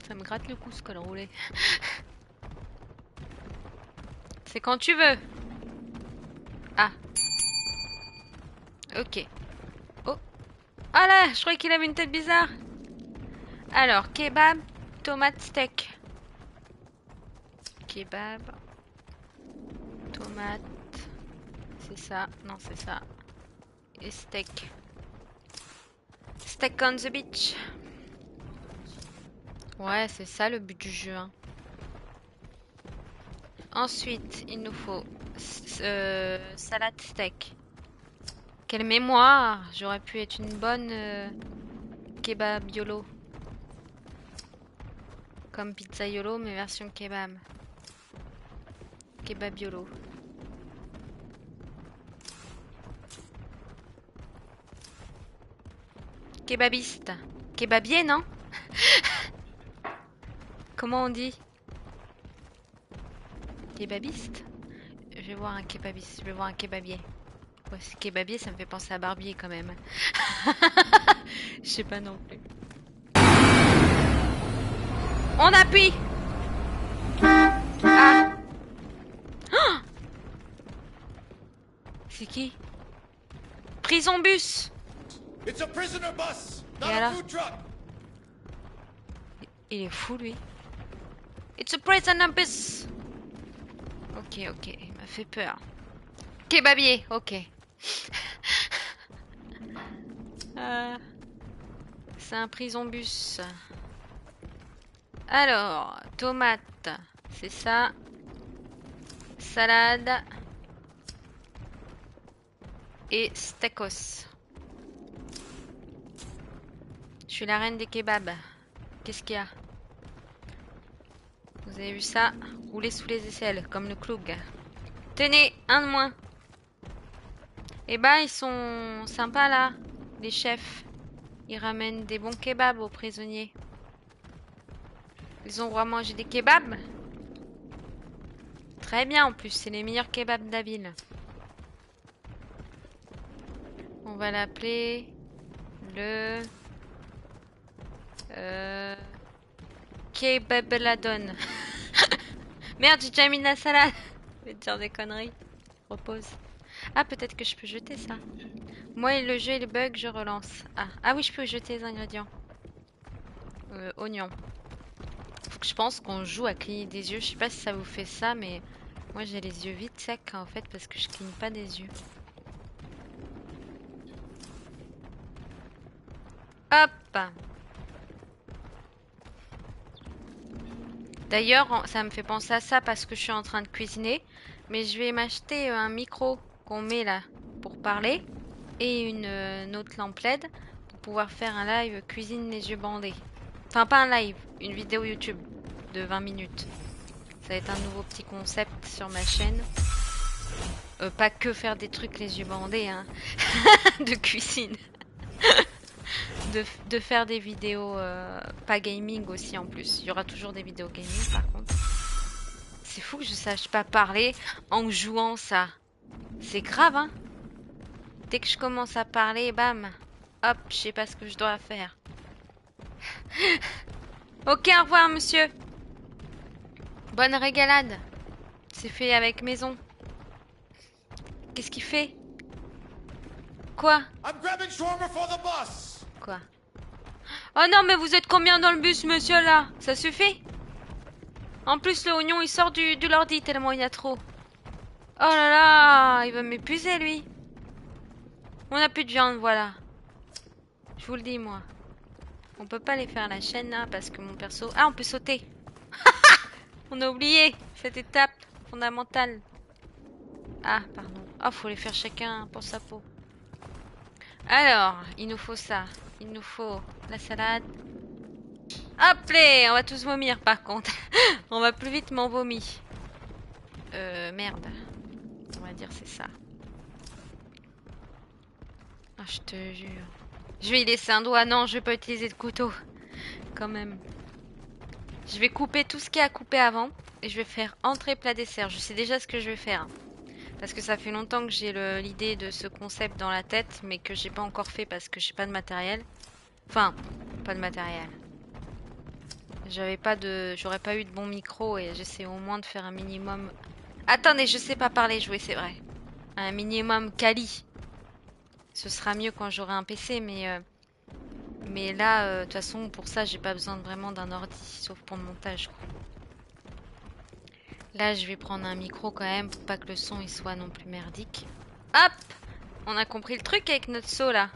Ça me gratte le cou ce col roulé. C'est quand tu veux. Ah. Ok. Oh. Ah là, je croyais qu'il avait une tête bizarre. Alors, kebab, tomate, steak. Kebab. Tomate. C'est ça. Non, c'est ça. Et steak. Steak on the beach. Ouais, c'est ça le but du jeu. Hein. Ensuite, il nous faut salade steak. Quelle mémoire! J'aurais pu être une bonne kebab yolo. Comme pizza yolo, mais version kebab. Kebab yolo. Kebabiste. Kebabier, non? Comment on dit? Kebabiste? Je vais voir un kebabiste. Je vais voir un kebabier. Ouais, kebabier, ça me fait penser à barbier quand même. Je sais pas non plus. On appuie! Ah! Oh, c'est qui? Prison bus! It's a prisoner bus, Et not a alors? food truck. Il est fou lui. It's a prison bus. Ok, ok, il m'a fait peur. Kebabier, ok. C'est un prison bus. Alors, tomate, c'est ça. Salade. Et steakos. Je suis la reine des kebabs. Qu'est-ce qu'il y a? Vous avez vu ça? Rouler sous les aisselles, comme le cloug. Tenez, un de moins. Eh ben, ils sont sympas là, les chefs. Ils ramènent des bons kebabs aux prisonniers. Ils ont droit à manger des kebabs? Très bien en plus, c'est les meilleurs kebabs de la ville. On va l'appeler le Kebabladon. Merde, j'ai déjà mis de la salade. Je vais te dire des conneries. Repose. Ah, peut-être que je peux jeter ça. Moi, le jeu il bug, je relance. Ah oui, je peux jeter les ingrédients. Oignon. Faut que je pense qu'on joue à cligner des yeux. Je sais pas si ça vous fait ça, mais moi j'ai les yeux vite secs en fait parce que je cligne pas des yeux. Hop! D'ailleurs, ça me fait penser à ça parce que je suis en train de cuisiner. Mais je vais m'acheter un micro qu'on met là pour parler et une autre lampe LED pour pouvoir faire un live cuisine les yeux bandés. Enfin, pas un live, une vidéo YouTube de 20 minutes. Ça va être un nouveau petit concept sur ma chaîne. Pas que faire des trucs les yeux bandés, hein. De cuisine. De faire des vidéos pas gaming aussi en plus. Il y aura toujours des vidéos gaming par contre. C'est fou que je sache pas parler en jouant ça. C'est grave, hein. Dès que je commence à parler, bam. Hop, je sais pas ce que je dois faire. Ok, au revoir monsieur. Bonne régalade. C'est fait avec maison. Qu'est-ce qu'il fait? Quoi? I'm grabbing shawarma for the bus. Quoi? Oh non, mais vous êtes combien dans le bus, monsieur, là? Ça suffit? En plus, le oignon, il sort du l'ordi tellement il y a trop. Oh là là, il va m'épuiser, lui. On a plus de viande, voilà. Je vous le dis, moi. On peut pas les faire à la chaîne, là, parce que mon perso... Ah, on peut sauter. On a oublié cette étape fondamentale. Ah, pardon. Oh, faut les faire chacun pour sa peau. Alors, il nous faut ça. Il nous faut la salade. Hop là, on va tous vomir par contre. On va plus vite m'en vomir. Merde. On va dire c'est ça. Ah, je te jure. Je vais y laisser un doigt. Non, je vais pas utiliser de couteau. Quand même. Je vais couper tout ce qu'il y a à couper avant. Et je vais faire entrée, plat, dessert. Je sais déjà ce que je vais faire. Parce que ça fait longtemps que j'ai l'idée de ce concept dans la tête. Mais que j'ai pas encore fait parce que j'ai pas de matériel. Enfin, pas de matériel. J'aurais pas eu de bon micro et j'essaie au moins de faire un minimum. Attendez, je sais pas parler jouer, c'est vrai. Un minimum quali. Ce sera mieux quand j'aurai un PC, mais là, de toute façon, pour ça, j'ai pas besoin vraiment d'un ordi, sauf pour le montage, quoi. Là, je vais prendre un micro quand même pour pas que le son il soit non plus merdique. Hop! On a compris le truc avec notre seau là.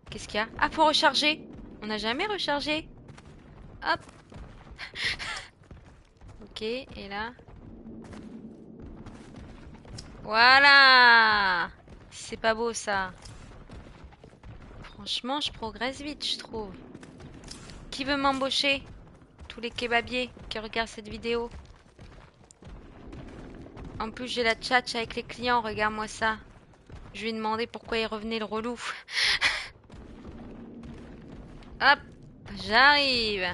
Qu'est-ce qu'il y a? Ah, faut recharger. On n'a jamais rechargé. Hop. Ok, et là. Voilà. C'est pas beau ça. Franchement, je progresse vite, je trouve. Qui veut m'embaucher? Tous les kebabiers qui regardent cette vidéo. En plus, j'ai la tchatch avec les clients, regarde-moi ça. Je lui ai demandé pourquoi il revenait le relou. Hop, j'arrive.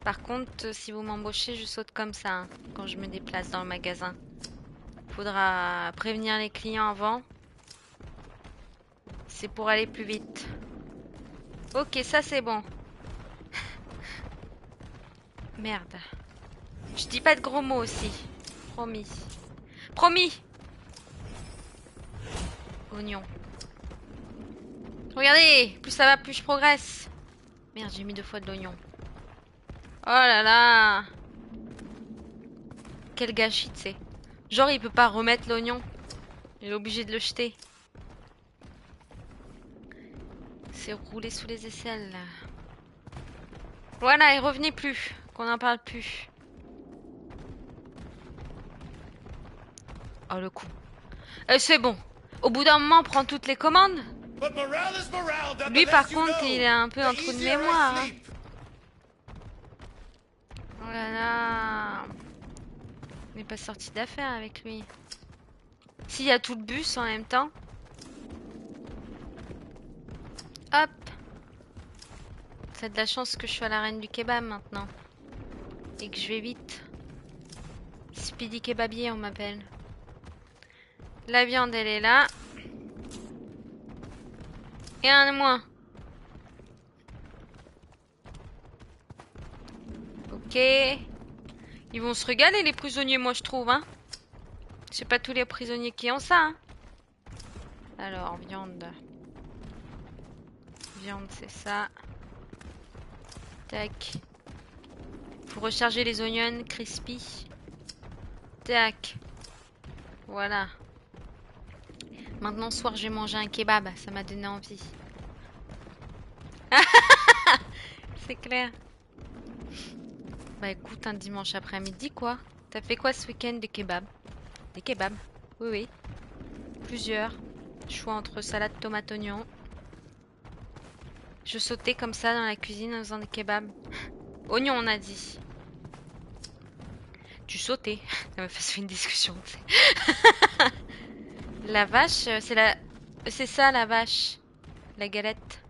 Par contre, si vous m'embauchez, je saute comme ça hein, quand je me déplace dans le magasin. Faudra prévenir les clients avant. C'est pour aller plus vite. Ok, ça c'est bon. Merde. Je dis pas de gros mots aussi. Promis. Promis. Oignon. Regardez, plus ça va, plus je progresse. Merde, j'ai mis 2 fois de l'oignon. Oh là là. quel gâchis, tu sais. Genre, il peut pas remettre l'oignon. Il est obligé de le jeter. C'est roulé sous les aisselles, là. Voilà, et revenez plus. Qu'on n'en parle plus. Oh, le coup. C'est bon. Au bout d'un moment, on prend toutes les commandes. Lui, par contre, il est un peu un trou de mémoire. Hein. Oh là là. On n'est pas sorti d'affaire avec lui. S'il y a tout le bus en même temps. Hop. T'as de la chance que je sois la reine du kebab maintenant. Et que je vais vite. Speedy kebabier, on m'appelle. La viande, elle est là. Et un de moins. Ok. Ils vont se régaler les prisonniers, moi je trouve. Hein. C'est pas tous les prisonniers qui ont ça. Hein. Alors, viande. Viande, c'est ça. Tac. Faut recharger les oignons crispy. Tac. Voilà. Maintenant, ce soir, je vais manger un kebab. Ça m'a donné envie. C'est clair. Bah écoute, un dimanche après-midi, quoi. T'as fait quoi ce week-end? Des kebabs? Des kebabs? Oui, oui. Plusieurs. Choix entre salade, tomate, oignon. Je sautais comme ça dans la cuisine en faisant des kebabs. Oignon, on a dit. Tu sautais. Ça m'a fait une discussion. La vache, c'est la... C'est ça, la vache. La galette.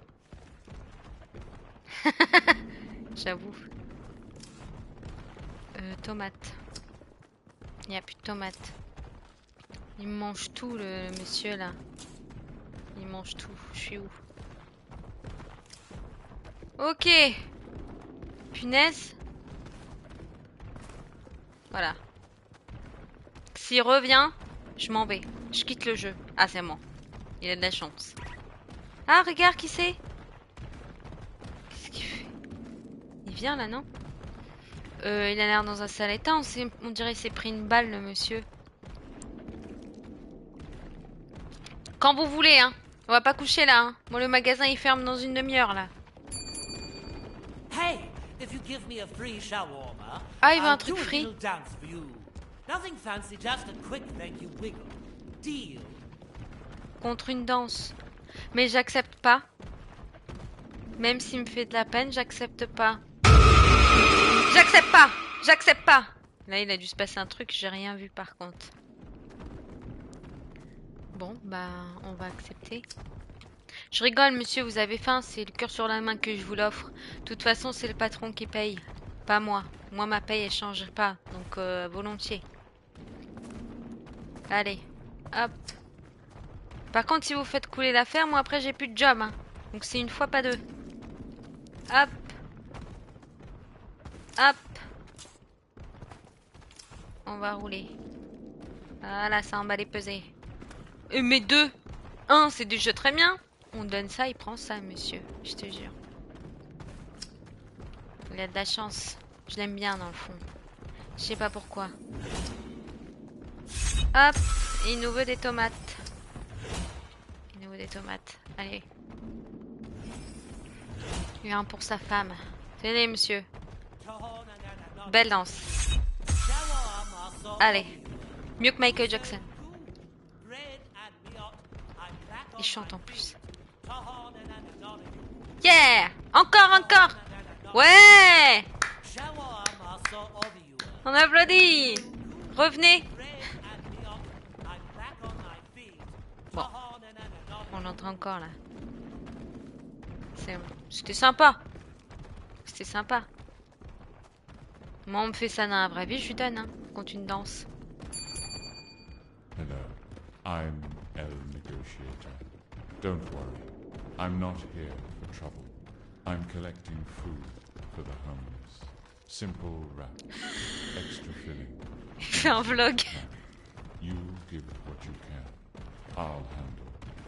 J'avoue. Tomate. Il n'y a plus de tomates. Il mange tout, le monsieur, là. Il mange tout. Je suis où? Ok. Punaise. Voilà. S'il revient, je m'en vais. Je quitte le jeu. Ah, c'est bon. Il a de la chance. Ah, regarde qui c'est. Qu'est-ce qu'il fait? Il vient là, non? Il a l'air dans un sale état. On dirait qu'il s'est pris une balle, le monsieur. Quand vous voulez, hein. On va pas coucher là, hein. Bon, le magasin, il ferme dans une demi-heure, là. Hey, if you give me a free shawarma, Ah, il veut un I'll truc do a free. little dance for you. Nothing fancy, just a quick thank you wiggle. Deal. Contre une danse. Mais j'accepte pas. Même s'il me fait de la peine, j'accepte pas. J'accepte pas. J'accepte pas. Là, il a dû se passer un truc, j'ai rien vu par contre. Bon, bah, on va accepter. Je rigole, monsieur, vous avez faim, c'est le cœur sur la main que je vous l'offre. De toute façon, c'est le patron qui paye, pas moi. Moi, ma paye, elle change pas, donc volontiers. Allez, hop. Par contre, si vous faites couler l'affaire, moi après, j'ai plus de job. Hein. Donc c'est une fois, pas deux. Hop. Hop. On va rouler. Voilà, ça emballe les pesées. Mais deux. Un, c'est déjà très bien. On donne ça, il prend ça, monsieur. Je te jure. Il a de la chance. Je l'aime bien, dans le fond. Je sais pas pourquoi. Hop. Il nous veut des tomates. Il nous veut des tomates. Allez. Il y a un pour sa femme. Tenez, monsieur. Belle danse. Allez. Mieux que Michael Jackson. Il chante en plus. Yeah! Encore, encore! Ouais! On applaudit! Revenez! Bon. On l'entend encore là. C'était sympa. C'était sympa. Moi, on me fait ça dans la vraie vie, je lui donne, hein, contre une danse. Hello, I'm El Negotiator. Don't worry, I'm not here for trouble. I'm collecting food for the homeless. Simple wrap, extra filling. Il fait un vlog. You give what you can. I'll handle.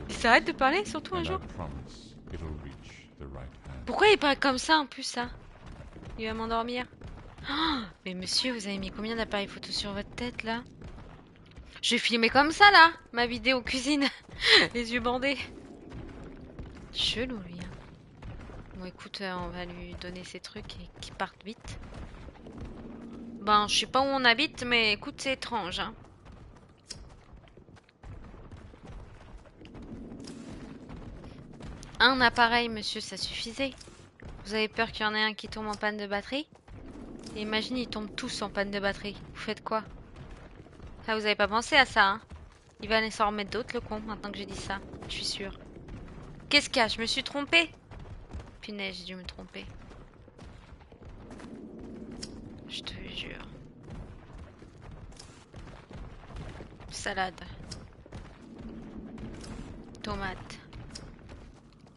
Il s'arrête de parler, surtout un And jour. I promise it'll reach the right hand. Pourquoi il parle comme ça en plus, ça? Il va m'endormir. Mais monsieur, vous avez mis combien d'appareils photo sur votre tête là? Je vais filmer comme ça là, ma vidéo cuisine, les yeux bandés. Chelou lui. Hein. Bon écoute, on va lui donner ses trucs et qu'il parte vite. Ben, je sais pas où on habite, mais écoute, c'est étrange. Hein. Un appareil, monsieur, ça suffisait. Vous avez peur qu'il y en ait un qui tombe en panne de batterie? Et imagine, ils tombent tous en panne de batterie. Vous faites quoi? Ah, vous avez pas pensé à ça, hein? Il va aller s'en remettre d'autres, le con, maintenant que j'ai dit ça. Je suis sûre. Qu'est-ce qu'il y a? Je me suis trompée? Punaise, j'ai dû me tromper. Je te jure. Salade. Tomate.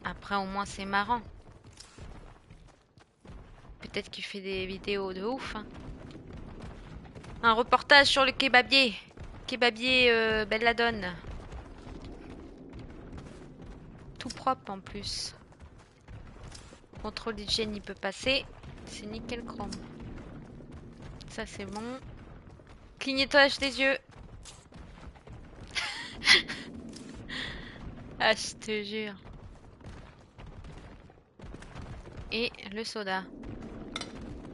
Après, au moins, c'est marrant. Peut-être qu'il fait des vidéos de ouf. Hein. Un reportage sur le kebabier. Kebabier Belladone. Tout propre en plus. Contrôle d'hygiène, il peut passer. C'est nickel chrome. Ça, c'est bon. Clignotage des yeux. Ah, je te jure. Et le soda.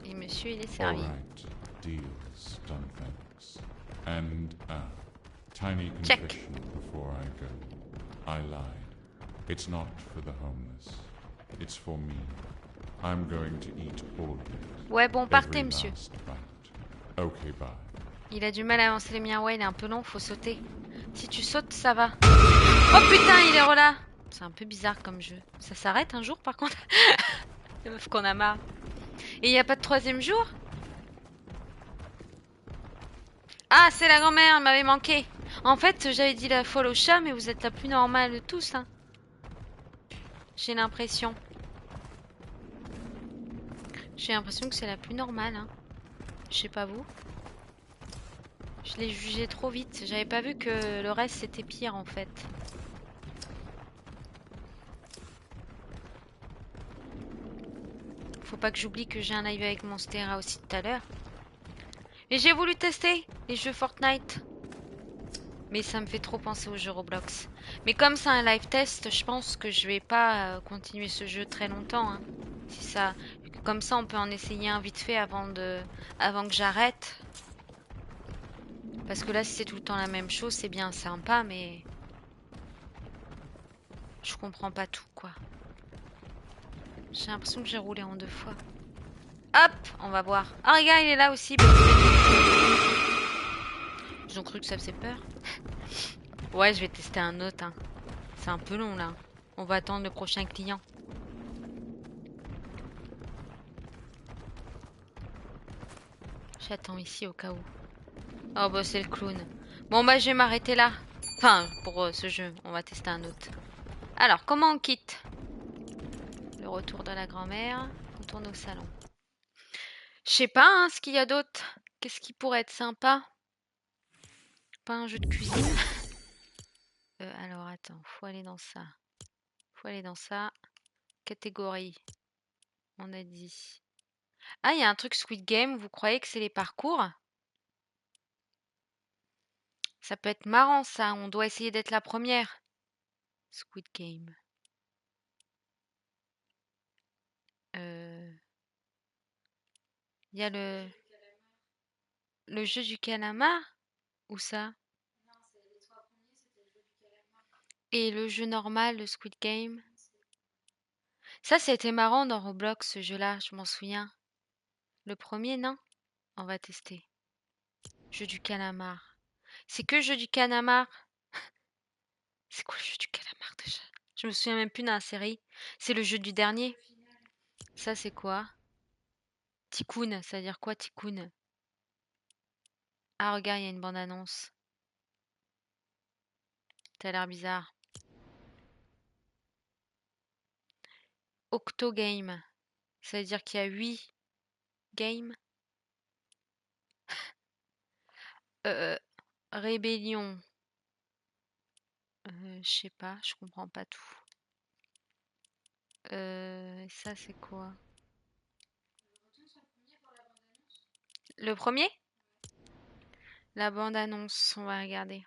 Et monsieur, il est All servi. right. Deal's done, thanks. And, tiny Check. confession before I go. I lied. It's not for the homeless. It's for me. I'm going to eat all of it. Ouais, bon, partez, Every monsieur. last bite. Okay, bye. Il a du mal à avancer les miens. Ouais, il est un peu long, faut sauter. Si tu sautes, ça va. Oh putain, il est relâ. C'est un peu bizarre comme jeu. Ça s'arrête un jour, par contre. La meuf qu'on a marre. Et il n'y a pas de troisième jour? Ah, c'est la grand-mère, elle m'avait manqué. En fait, j'avais dit la folle au chat, mais vous êtes la plus normale de tous. Hein. J'ai l'impression. J'ai l'impression que c'est la plus normale. Hein. Je sais pas vous. Je l'ai jugé trop vite. J'avais pas vu que le reste c'était pire en fait. Faut pas que j'oublie que j'ai un live avec Monstera aussi tout à l'heure. Et j'ai voulu tester les jeux Fortnite. Mais ça me fait trop penser aux jeux Roblox. Mais comme c'est un live test, je pense que je vais pas continuer ce jeu très longtemps. Hein. Si ça, comme ça, on peut en essayer un vite fait avant que j'arrête. Parce que là, si c'est tout le temps la même chose, c'est bien sympa, mais je comprends pas tout, quoi. J'ai l'impression que j'ai roulé en 2 fois. Hop, on va voir. Ah, regarde, il est là aussi. Ils ont cru que ça faisait peur. Ouais, je vais tester un autre. Hein. C'est un peu long, là. On va attendre le prochain client. J'attends ici au cas où. Oh, bah, c'est le clown. Bon, bah, je vais m'arrêter là. Enfin, pour ce jeu, on va tester un autre. Alors, comment on quitte? Le retour de la grand-mère. On tourne au salon. Je sais pas, hein, ce qu'il y a d'autre. Qu'est-ce qui pourrait être sympa? Pas un jeu de cuisine. Alors, attends, faut aller dans ça. Faut aller dans ça. Catégorie. On a dit. Ah, il y a un truc Squid Game. Vous croyez que c'est les parcours? Ça peut être marrant, ça. On doit essayer d'être la première. Squid Game. Il y a le jeu du calamar. Où ça? Et le jeu normal, le Squid Game. Ça, c'était marrant dans Roblox, ce jeu-là, je m'en souviens. Le premier, non? On va tester. Jeu du calamar. C'est que jeu du calamar. C'est quoi le jeu du calamar déjà? Je me souviens même plus de la série. C'est le jeu du dernier. Ça, c'est quoi? Tikkun, ça veut dire quoi, Tikkun? Ah, regarde, il y a une bande-annonce. T'as l'air bizarre. Octogame. Ça veut dire qu'il y a 8 games. Euh, Rébellion. Je sais pas, je comprends pas tout. Ça, c'est quoi? Le premier? La bande-annonce, on va regarder.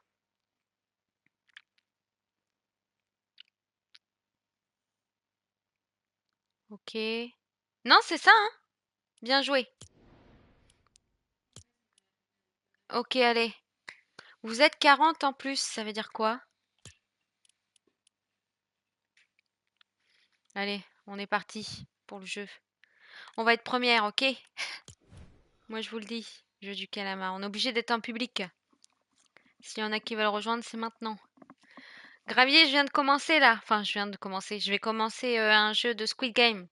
Ok. Non, c'est ça, hein? Bien joué. Ok, allez. Vous êtes 40 en plus, ça veut dire quoi? Allez, on est parti pour le jeu. On va être première, ok? Moi, je vous le dis, jeu du calamar. On est obligé d'être en public. S'il y en a qui veulent rejoindre, c'est maintenant. Gravier, je viens de commencer là. Enfin, je viens de commencer. Je vais commencer un jeu de Squid Game.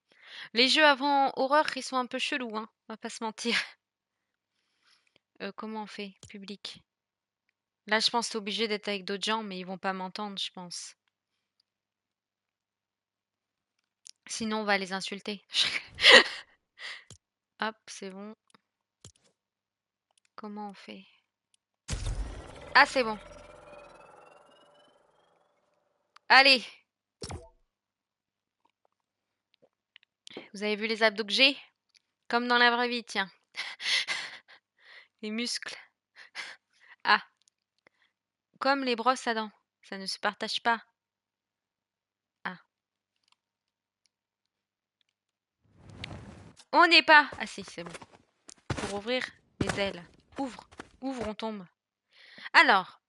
Les jeux avant horreur, ils sont un peu chelous, hein. On va pas se mentir. Comment on fait? Public. Là, je pense que t'es obligé d'être avec d'autres gens, mais ils vont pas m'entendre, je pense. Sinon, on va les insulter. Hop, c'est bon. Comment on fait? Ah, c'est bon. Allez. Vous avez vu les abdos que j'ai? Comme dans la vraie vie, tiens. Les muscles. Ah, comme les brosses à dents. Ça ne se partage pas. Ah. On n'est pas. Ah si, c'est bon. Pour ouvrir les ailes. Ouvre. Ouvre, on tombe. Alors.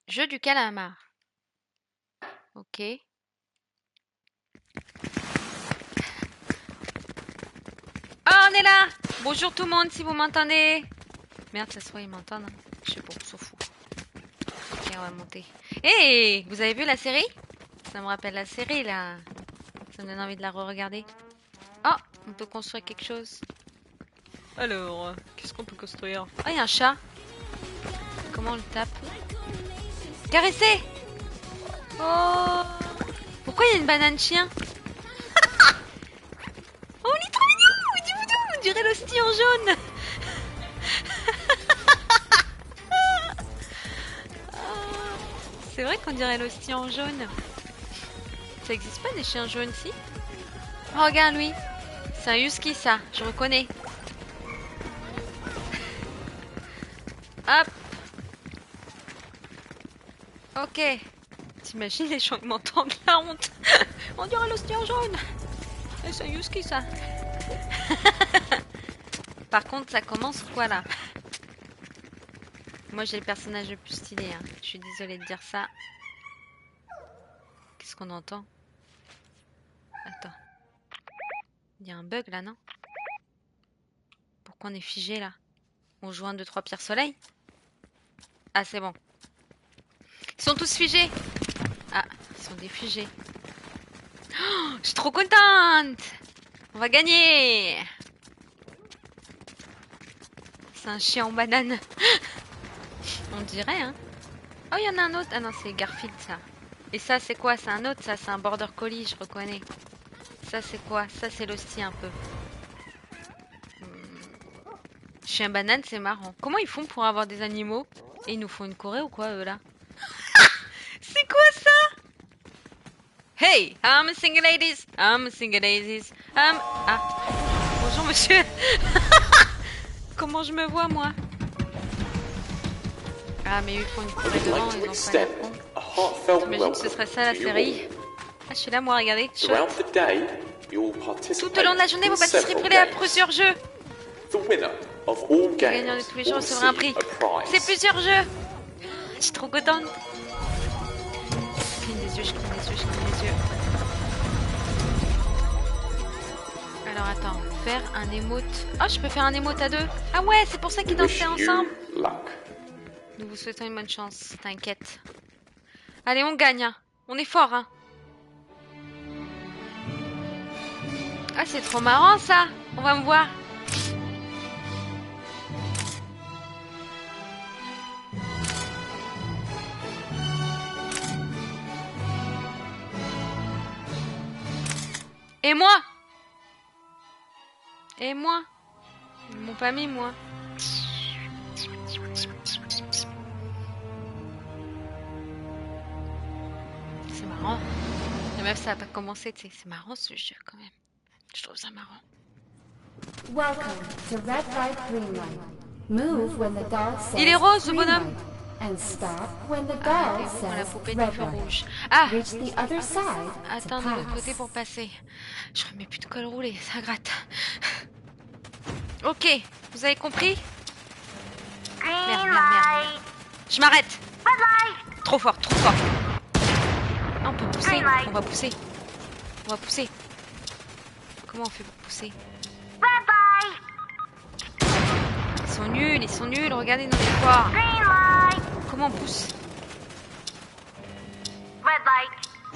Jeu du calamar. Ok. Ah, on est là! Bonjour tout le monde, si vous m'entendez. Merde, ça se voit, ils m'entendent. Hein. Je sais pas, on s'en fout. Ok, on va monter. Hey! Vous avez vu la série? Ça me rappelle la série, là. Ça me donne envie de la re-regarder. Oh! On peut construire quelque chose. Alors, qu'est-ce qu'on peut construire? Ah, il y a un chat. Comment on le tape? Caresser! Oh! Pourquoi il y a une banane chien? Oh, il est trop mignon! On dirait l'hostie en jaune! C'est vrai qu'on dirait l'hostie en jaune. Ça existe pas des chiens jaunes, si? Oh, regarde lui. C'est un husky, ça. Je reconnais. Hop. Ok. T'imagines les gens qui m'entendent, la honte. On dirait l'hostie en jaune. Et c'est un husky, ça. Par contre, ça commence quoi, là? Moi, j'ai le personnage le plus stylé. Hein. Je suis désolée de dire ça. Qu'est-ce qu'on entend? Attends. Il y a un bug, là, non? Pourquoi on est figé, là? On joue 1, 2, 3 pierres soleil? Ah, c'est bon. Ils sont tous figés. Ah, ils sont défigés. Oh, je suis trop contente. On va gagner. C'est un chien en banane. On dirait, hein. Oh, il y en a un autre. Ah non, c'est Garfield, ça. Et ça, c'est quoi? C'est un autre, ça. C'est un border collie, je reconnais. Ça, c'est quoi? Ça, c'est l'hostie, un peu. Chien banane, c'est marrant. Comment ils font pour avoir des animaux? Et ils nous font une Corée ou quoi, eux, là? C'est quoi ça? Hey, I'm a single ladies. I'm a single ladies. Ah, bonjour monsieur. Comment je me vois, moi? Ah, mais eux, ils font une Corée devant, ils ont pas l'air con. J'imagine que ce serait ça, la série. Ah, je suis là, moi, regardez. Tout au long de la journée, vous participerez à plusieurs jeux. Le gagnant de tous les jeux recevra un prix. C'est plusieurs jeux. Je suis trop contente. Je cligne des yeux, je cligne des yeux, je cligne des yeux. Alors attends, faire un émote. Oh, je peux faire un émote à deux. Ah ouais, c'est pour ça qu'ils dansaient ensemble. Nous vous souhaitons une bonne chance, t'inquiète. Allez, on gagne. Hein. On est fort, hein. Ah, c'est trop marrant ça. On va me voir. Et moi? Et moi? Ils m'ont pas mis, moi. C'est marrant. La meuf, ça a pas commencé, tu sais. C'est marrant ce jeu quand même. Je trouve ça marrant. Welcome to red light, green light. Move when the dog says Il est rose, ce green bonhomme. light, and stop when the Ah, dog ok, bon, la says poupée du red feu light. rouge. Ah, Reach the other side to attends de l'autre côté pass. pour passer. Je remets plus de colle roulé, ça gratte. Ok, vous avez compris? Merde, merde, merde. Je m'arrête. Trop fort, trop fort. Ah, on peut pousser. On va pousser. On va pousser. Comment on fait pour pousser? Ils sont nuls, regardez nos efforts. Comment on pousse?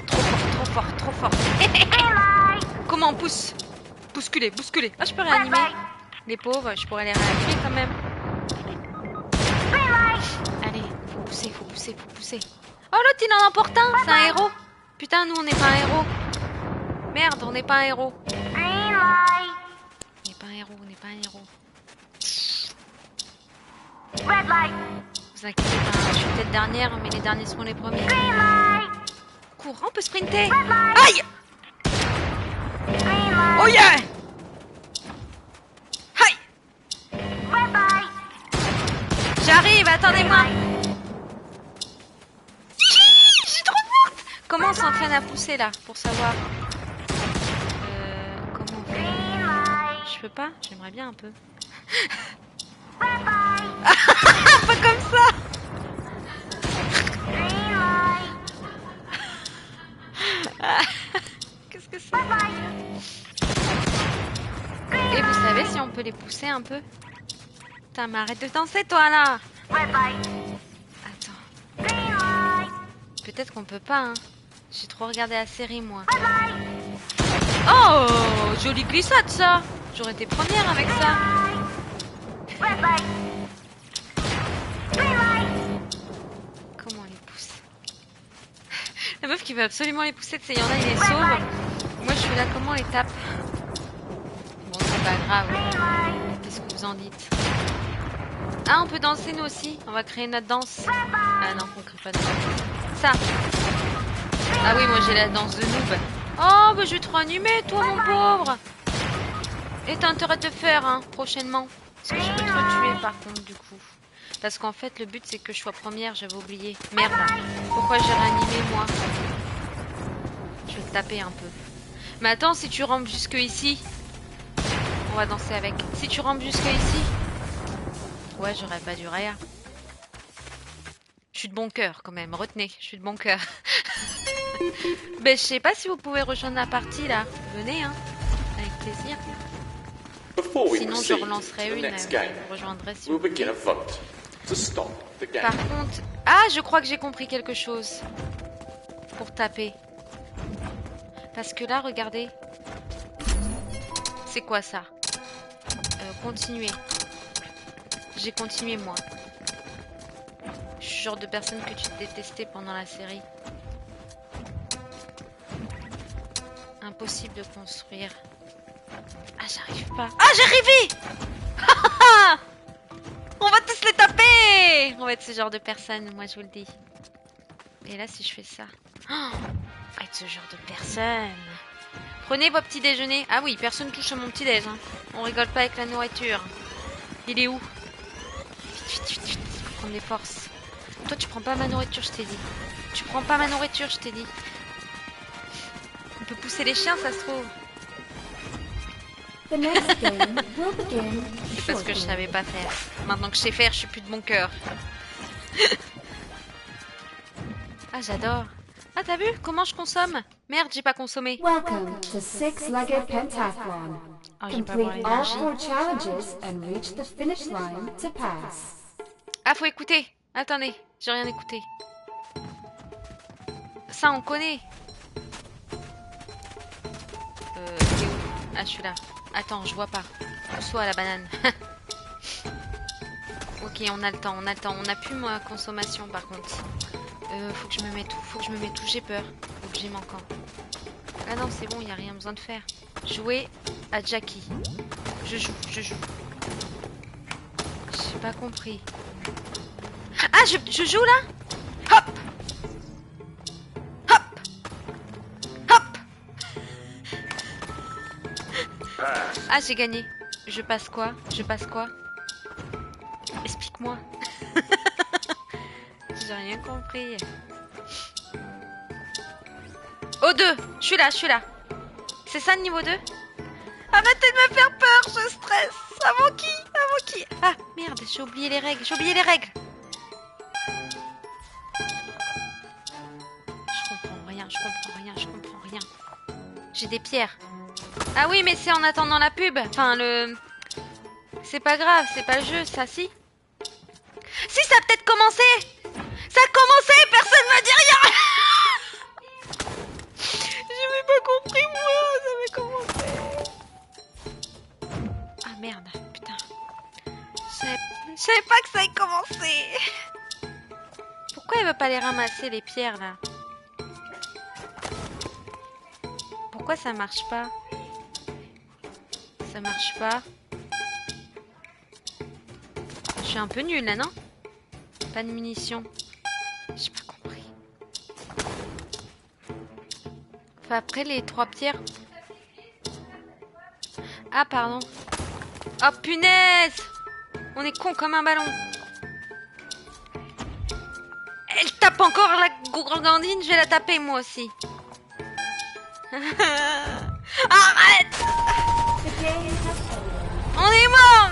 Trop fort, trop fort, trop fort. Comment on pousse? Bousculer, bousculer. Ah, je peux réanimer. Les pauvres, je pourrais les réanimer quand même. Allez, faut pousser, faut pousser, faut pousser. Oh, l'autre, il en emporte un. C'est un héros. Putain, nous, on n'est pas un héros. Merde, on n'est pas un héros. On n'est pas un héros, on n'est pas un héros. Vous inquiétez pas, je suis peut-être dernière, mais les derniers seront les premiers. Cours, on peut sprinter. Aïe! Oh yeah! Aïe! J'arrive, attendez-moi. J'ai trop forte. Comment on s'entraîne à pousser là, pour savoir comment on fait? Je peux pas? J'aimerais bien un peu. Pas comme ça. Qu'est-ce que c'est? Et vous savez si on peut les pousser un peu? Putain, mais arrête de danser toi là. Attends. Peut-être qu'on peut pas, hein. J'ai trop regardé la série moi. Oh, jolie glissade ça. J'aurais été première avec ça. Comment on les pousse? La meuf qui veut absolument les pousser, tu sais, il y en a, il les sauve. Moi, je suis là, comment on les tape? Bon, c'est pas grave. Qu'est-ce que vous en dites? Ah, on peut danser nous aussi. On va créer notre danse. Ah non, on crée pas de danse. Ça. Ah oui, moi j'ai la danse de noob. Oh, bah je vais te réanimer, toi, mon pauvre. Et t'as intérêt de te faire, hein, prochainement. Parce que je peux te retuer, par contre, du coup. Parce qu'en fait, le but, c'est que je sois première, j'avais oublié. Merde. Pourquoi j'ai réanimé, moi? Je vais te taper un peu. Mais attends, si tu rampes jusque ici... On va danser avec. Si tu rampes jusque ici... Ouais, j'aurais pas dû rien. Je suis de bon cœur, quand même. Retenez, je suis de bon cœur. Ben, je sais pas si vous pouvez rejoindre la partie, là. Venez, hein. Avec plaisir. Sinon, je relancerai une, vous rejoindrai si vous voulez. Par contre... Ah, je crois que j'ai compris quelque chose. Pour taper. Parce que là, regardez. C'est quoi ça? Continuer. J'ai continué, moi. Je suis le genre de personne que tu détestais pendant la série. Impossible de construire. Ah, j'arrive pas. Ah, j'ai arrivé. On va tous les taper. On va être ce genre de personne, moi je vous le dis. Et là, si je fais ça... Oh, on va être ce genre de personne. Prenez vos petits déjeuners. Ah oui, personne touche à mon petit déj. Hein. On rigole pas avec la nourriture. Il est où? Vite, vite, vite, vite. Faut prendre des forces. Toi, tu prends pas ma nourriture, je t'ai dit. Tu prends pas ma nourriture, je t'ai dit. On peut pousser les chiens, ça se trouve. The next game will begin Parce que je shortly. savais pas faire. Maintenant que je sais faire, je suis plus de bon cœur. Ah, j'adore. Ah, t'as vu comment je consomme? Merde, j'ai pas consommé. Welcome to Six-Legged Pentathlon. Oh, j'ai pas voir Complete all l'énergie. 4 challenges and reach the finish line to pass. Ah, faut écouter. Attendez, j'ai rien écouté. Ça, on connaît. T'es où? Ah, je suis là. Attends, je vois pas. Soit à la banane. Ok, on a le temps, on a le temps. On a plus ma consommation par contre. Faut que je me mette où? Faut que je me mette où? J'ai peur. Objet manquant. Ah non, c'est bon, il n'y a rien besoin de faire. Jouer à Jackie. Je joue, je joue. J'ai pas compris. Ah, je joue là? Hop! Hop! Hop! Ah, j'ai gagné. Je passe quoi? Je passe quoi? Explique-moi. J'ai rien compris. Au 2, je suis là, je suis là. C'est ça le niveau 2? Arrêtez de me faire peur, je stresse. Avant qui? Avant qui? Ah, merde, j'ai oublié les règles, j'ai oublié les règles. Je comprends rien, je comprends rien, je comprends rien. J'ai des pierres. Ah oui, mais c'est en attendant la pub. Enfin, le... C'est pas grave, c'est pas le jeu, ça, si? Si, ça a peut-être commencé! Ça a commencé, personne me dit rien! J'avais pas compris, moi, ça avait commencé. Ah merde, putain. Je savais pas que ça ait commencé. Pourquoi elle veut pas les ramasser, les pierres, là? Pourquoi ça marche pas? Ça marche pas. Je suis un peu nulle, là, non? Pas de munitions. J'ai pas compris. Enfin, après, les 3 pierres... Ah, pardon. Oh, punaise! On est con comme un ballon. Elle tape encore la gourgandine, je vais la taper moi aussi. Arrête! On est mort!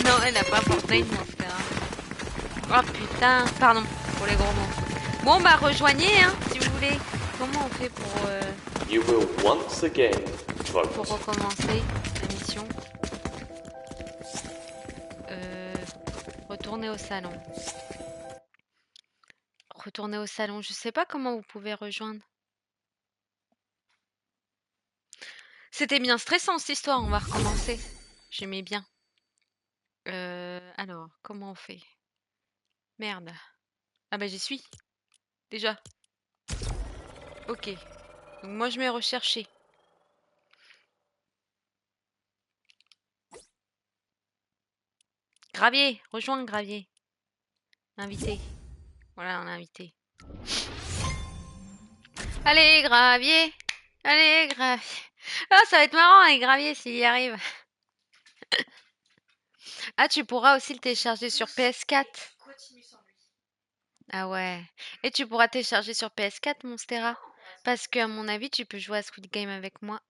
Non, elle n'a pas porté mon frère. Oh putain, pardon pour les gros mots. Bon bah rejoignez hein, si vous voulez. Comment on fait You will once again vote. pour recommencer la mission? Retourner au salon. Retourner au salon. Je sais pas comment vous pouvez rejoindre. C'était bien stressant cette histoire. On va recommencer. J'aimais bien. Alors, comment on fait? Merde. Ah bah j'y suis. Déjà. Ok. Donc moi je vais rechercher. Gravier. Rejoins Gravier. Invité. Voilà, on a invité. Allez, Gravier. Allez, Gravier. Ah, ça va être marrant avec Gravier s'il y arrive. Ah, tu pourras aussi le télécharger sur PS4. Ah ouais. Et tu pourras télécharger sur PS4, Monstera. Parce que à mon avis, tu peux jouer à Squid Game avec moi.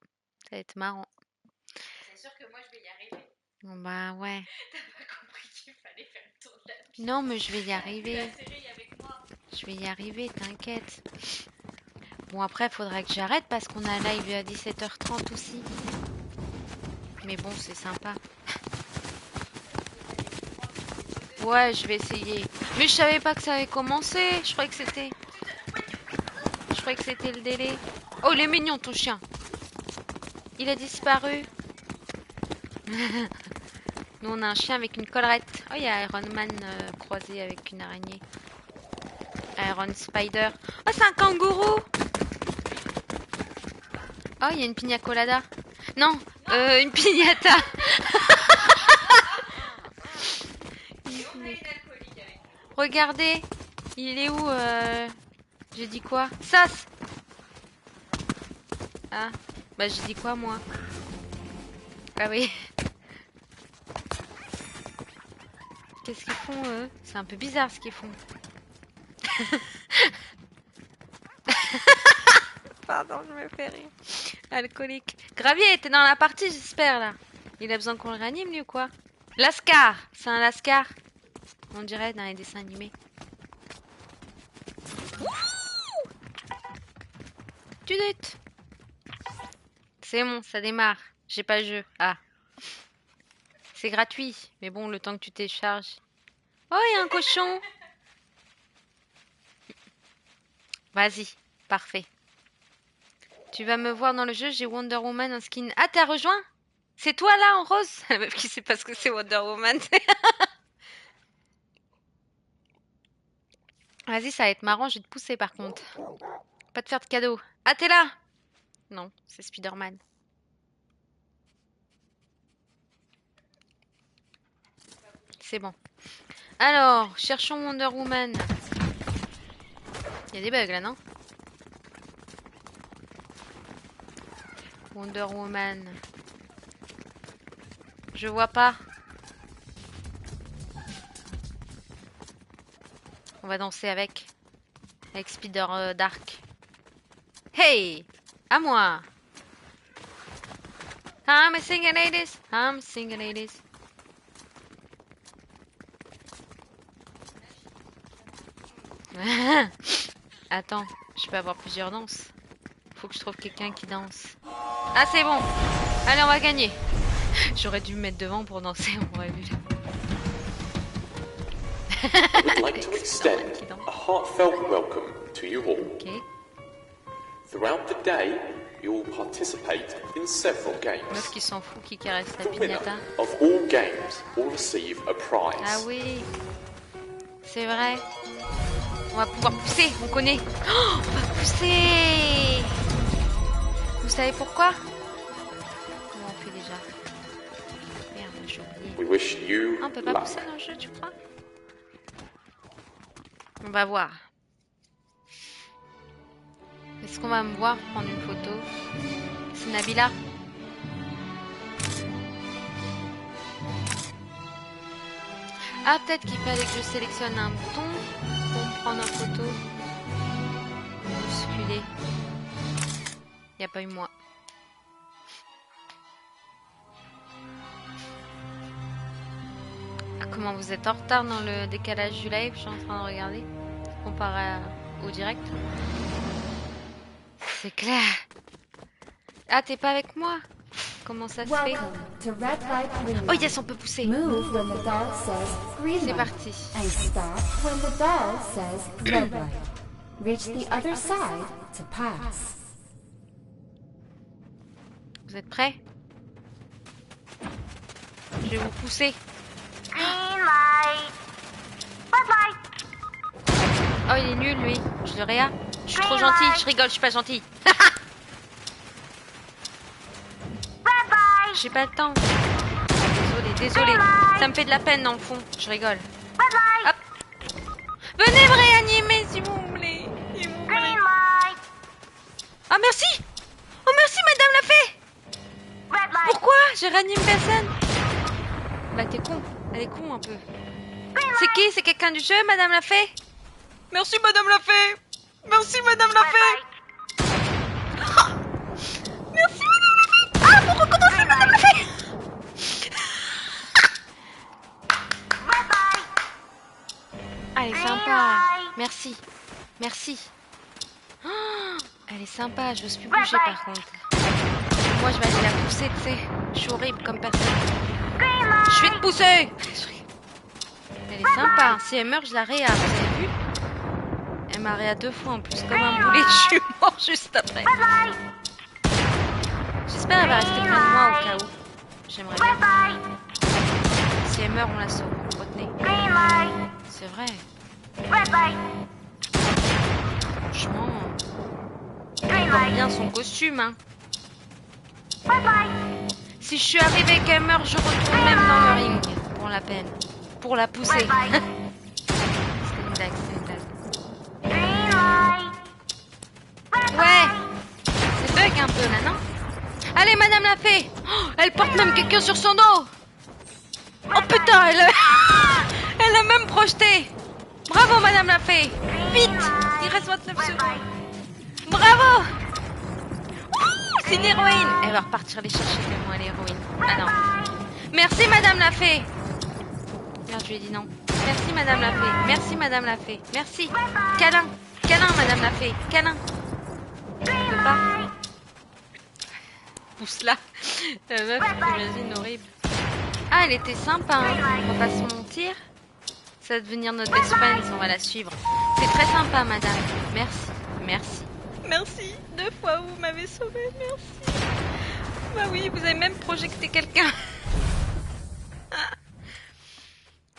Ça va être marrant. C'est sûr que moi je vais y arriver. Bon bah ouais. T'as pas compris qu'il fallait faire le tour de la piste. Non, mais je vais y arriver. La série avec moi. Je vais y arriver, t'inquiète. Bon, après, il faudra que j'arrête parce qu'on a live à 17h30 aussi. Mais bon, c'est sympa. Ouais, je vais essayer. Mais je savais pas que ça avait commencé. Je croyais que c'était... Je croyais que c'était le délai. Oh, il est mignon, ton chien. Il a disparu. Nous, on a un chien avec une collerette. Oh, il y a Iron Man croisé avec une araignée. Iron Spider. Oh, c'est un kangourou. Oh, il y a une pina colada. Non, une piñata. Regardez. Il est où J'ai dit quoi? Sas. Ah, bah j'ai dit quoi moi? Ah oui. Qu'est-ce qu'ils font eux? C'est un peu bizarre ce qu'ils font. Pardon, je me fais rire. Alcoolique. Gravier, t'es dans la partie, j'espère, là. Il a besoin qu'on le réanime, lui, ou quoi? Lascar. C'est un lascar. On dirait dans les dessins animés. Tu doutes. C'est bon, ça démarre. J'ai pas le jeu. Ah. C'est gratuit. Mais bon, le temps que tu télécharges. Oh, il y a un cochon. Vas-y. Parfait. Tu vas me voir dans le jeu, j'ai Wonder Woman en skin. Ah, t'as rejoint? C'est toi là en rose? La meuf qui sait pas ce que c'est Wonder Woman. Vas-y, ça va être marrant, je vais te pousser par contre. Pas te faire de cadeau. Ah, t'es là? Non, c'est Spider-Man. C'est bon. Alors, cherchons Wonder Woman. Il y a des bugs là, non? Wonder Woman. Je vois pas. On va danser avec. Avec Spider Dark. Hey! À moi! I'm a single ladies. I'm a single ladies. Attends, je peux avoir plusieurs danses. Faut que je trouve quelqu'un qui danse. Ah, c'est bon! Allez, on va gagner! J'aurais dû me mettre devant pour danser, on aurait vu. I would like to extend a heartfelt welcome to you all. Ok. Throughout the day, you will participate in several games. Meuf qui s'en fout, qui caresse la The winner pignata. of all games will receive a prize. Ah oui! C'est vrai! On va pouvoir pousser, on connaît! Oh, on va pousser! Vous savez pourquoi? Comment on fait déjà? Merde, j'ai oublié. We wish you Ah, on peut pas luck. pousser dans le jeu, tu crois? On va voir. Est-ce qu'on va me voir prendre une photo? C'est Nabila. Ah, peut-être qu'il fallait que je sélectionne un bouton pour me prendre en photo. Bousculer. Il n'y a pas eu moi. Ah, comment vous êtes en retard dans le décalage du live? Je suis en train de regarder. Comparé au direct. C'est clair. Ah, t'es pas avec moi? Comment ça se fait? Welcome to Red Light Green Oh Light. yes, on peut pousser. Move when the doll says green C'est light. parti. And stop when the doll says red light. Reach the other side to pass. Vous êtes prêts? Je vais vous pousser. Oh, il est nul, lui. Je le réa. Je suis trop gentille. Je rigole, je suis pas gentille. J'ai pas le temps. Désolée. Ça me fait de la peine dans le fond. Je rigole. Hop. Venez me réanimer si vous voulez. Ah, merci. Oh, merci, madame la fée. Pourquoi? J'ai réanimé personne. Bah, t'es con. Elle est con un peu. C'est qui? C'est quelqu'un du jeu, madame la fée? Merci, madame la fée. Merci, madame la fée. Ah, merci, madame la fée. Ah, pour recommencer, madame la fée. Ah, elle est sympa. Merci. Merci. Ah, elle est sympa. Je veux plus bouger par contre. Moi, je vais aller la pousser, tu sais. Je suis horrible comme personne. Je vais te pousser. Elle est sympa. Si elle meurt, je la réa. Vous avez vu? Elle m'a réa 2 fois en plus, comme un boulet. Je suis mort juste après. J'espère qu'elle va rester près de moi au cas où. J'aimerais bien. Si elle meurt, on la sauve. Retenez. C'est vrai. Franchement, elle porte bien son costume, hein. Si je suis arrivée et qu'elle meurt, je retourne même dans le ring. Pour la peine. Pour la pousser. C'est une blague, c'est une blague. Ouais. C'est bug un peu là, non? Allez, madame la fée. Oh, elle porte même quelqu'un sur son dos. Oh putain, elle a même projeté. Bravo, madame la fée. Vite. Il reste 29 secondes. Bravo. C'est une héroïne. Elle va repartir les chercher tellement elle est héroïne. Ah non. Merci, madame la fée. Merde, je lui ai dit non. Merci, madame la fée. Merci, madame la fée. Merci. Câlin. Câlin, madame la fée. Câlin. Je peux pas. Pousse-la. La meuf, t'imagines, horrible. Ah, elle était sympa, hein. On va pas se mentir. Ça va devenir notre best friend, on va la suivre. C'est très sympa, madame. Merci. Merci. Merci. 2 fois, vous m'avez sauvé. Merci. Bah oui, vous avez même projeté quelqu'un.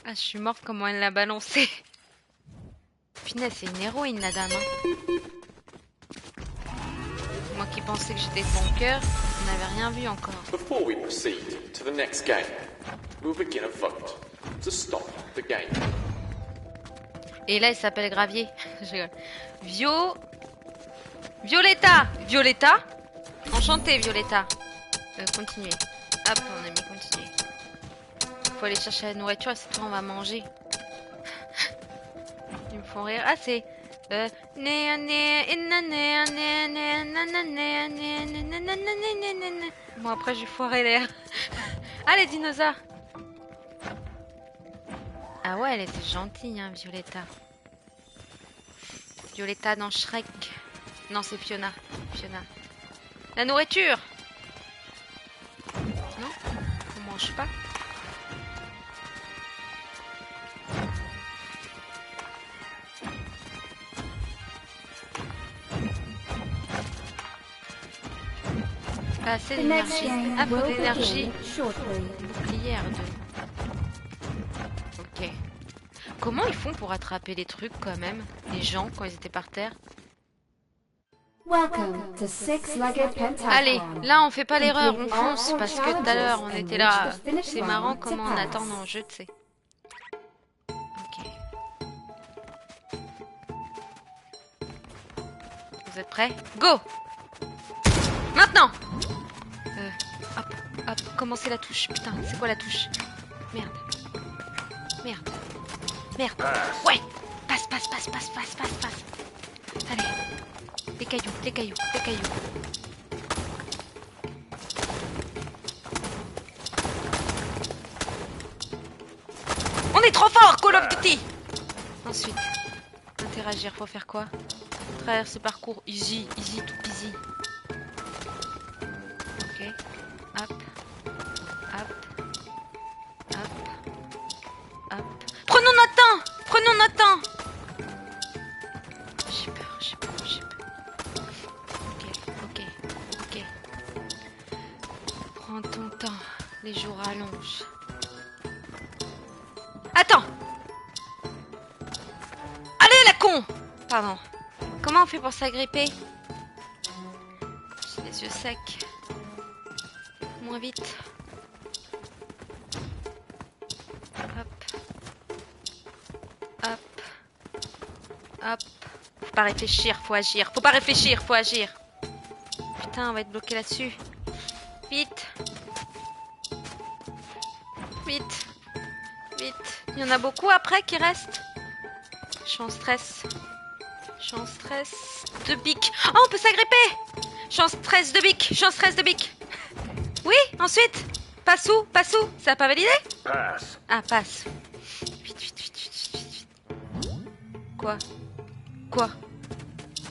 Ah, je suis morte comment elle l'a balancé. Punaise, c'est une héroïne, la dame. Hein. Moi qui pensais que j'étais de bon cœur, on n'avait rien vu encore. Before we proceed to the next game, we'll begin a vote to stop the game. Et là, il s'appelle Gravier. Je rigole. Violetta. Violetta. Enchanté, Violetta. Continuez. Hop, on a mis continuer. Faut aller chercher la nourriture et c'est tout, on va manger. Ils me font rire. Ah, c'est... Bon, après, j'ai foiré l'air. Ah, les dinosaures. Ah ouais, elle était gentille, hein, Violetta. Violetta dans Shrek. Non, c'est Fiona. Fiona. La nourriture. Non, on mange pas. Pas assez The next d'énergie. game Ah, faut will de l'énergie. begin shortly. Bouclier R2. Ok. Comment ils font pour attraper les trucs quand même, les gens, quand ils étaient par terre? Welcome to Six-Legged Pentathlon. Allez, là on fait pas l'erreur, on fonce, parce que tout à l'heure on était là. C'est marrant comment on attend dans le jeu, tu sais. Ok. Vous êtes prêts? Go! Maintenant! Hop, hop, commencez la touche. Putain, c'est quoi la touche? Merde. Merde. Merde. Ouais! Passe, passe, passe, passe, passe, passe, passe. Allez. Des cailloux, des cailloux, des cailloux. On est trop fort, Call of Duty! Ensuite, interagir, faut faire quoi? Traverser parcours, easy, easy, tout easy. Ok, hop, hop, hop, hop. Prenons notre temps! Prenons notre temps! J'ai peur, j'ai peur, j'ai peur. Ok, ok, ok. Prends ton temps, les jours rallongent. Attends! Allez, la con! Pardon. Comment on fait pour s'agripper? J'ai les yeux secs. Moins vite. Hop. Hop. Hop. Faut pas réfléchir, faut agir. Faut pas réfléchir, faut agir. Putain, on va être bloqué là-dessus. Vite. Vite. Vite. Il y en a beaucoup après qui restent. Je suis en stress. Je suis en stress de bic. Oh, on peut s'agripper. Je suis en stress de bic. Je suis en stress de bic. Oui, ensuite. Passe où? Passe où? Ça a pas validé? Pass. Ah, passe. Vite, vite, vite, vite, vite, vite. Quoi? Quoi?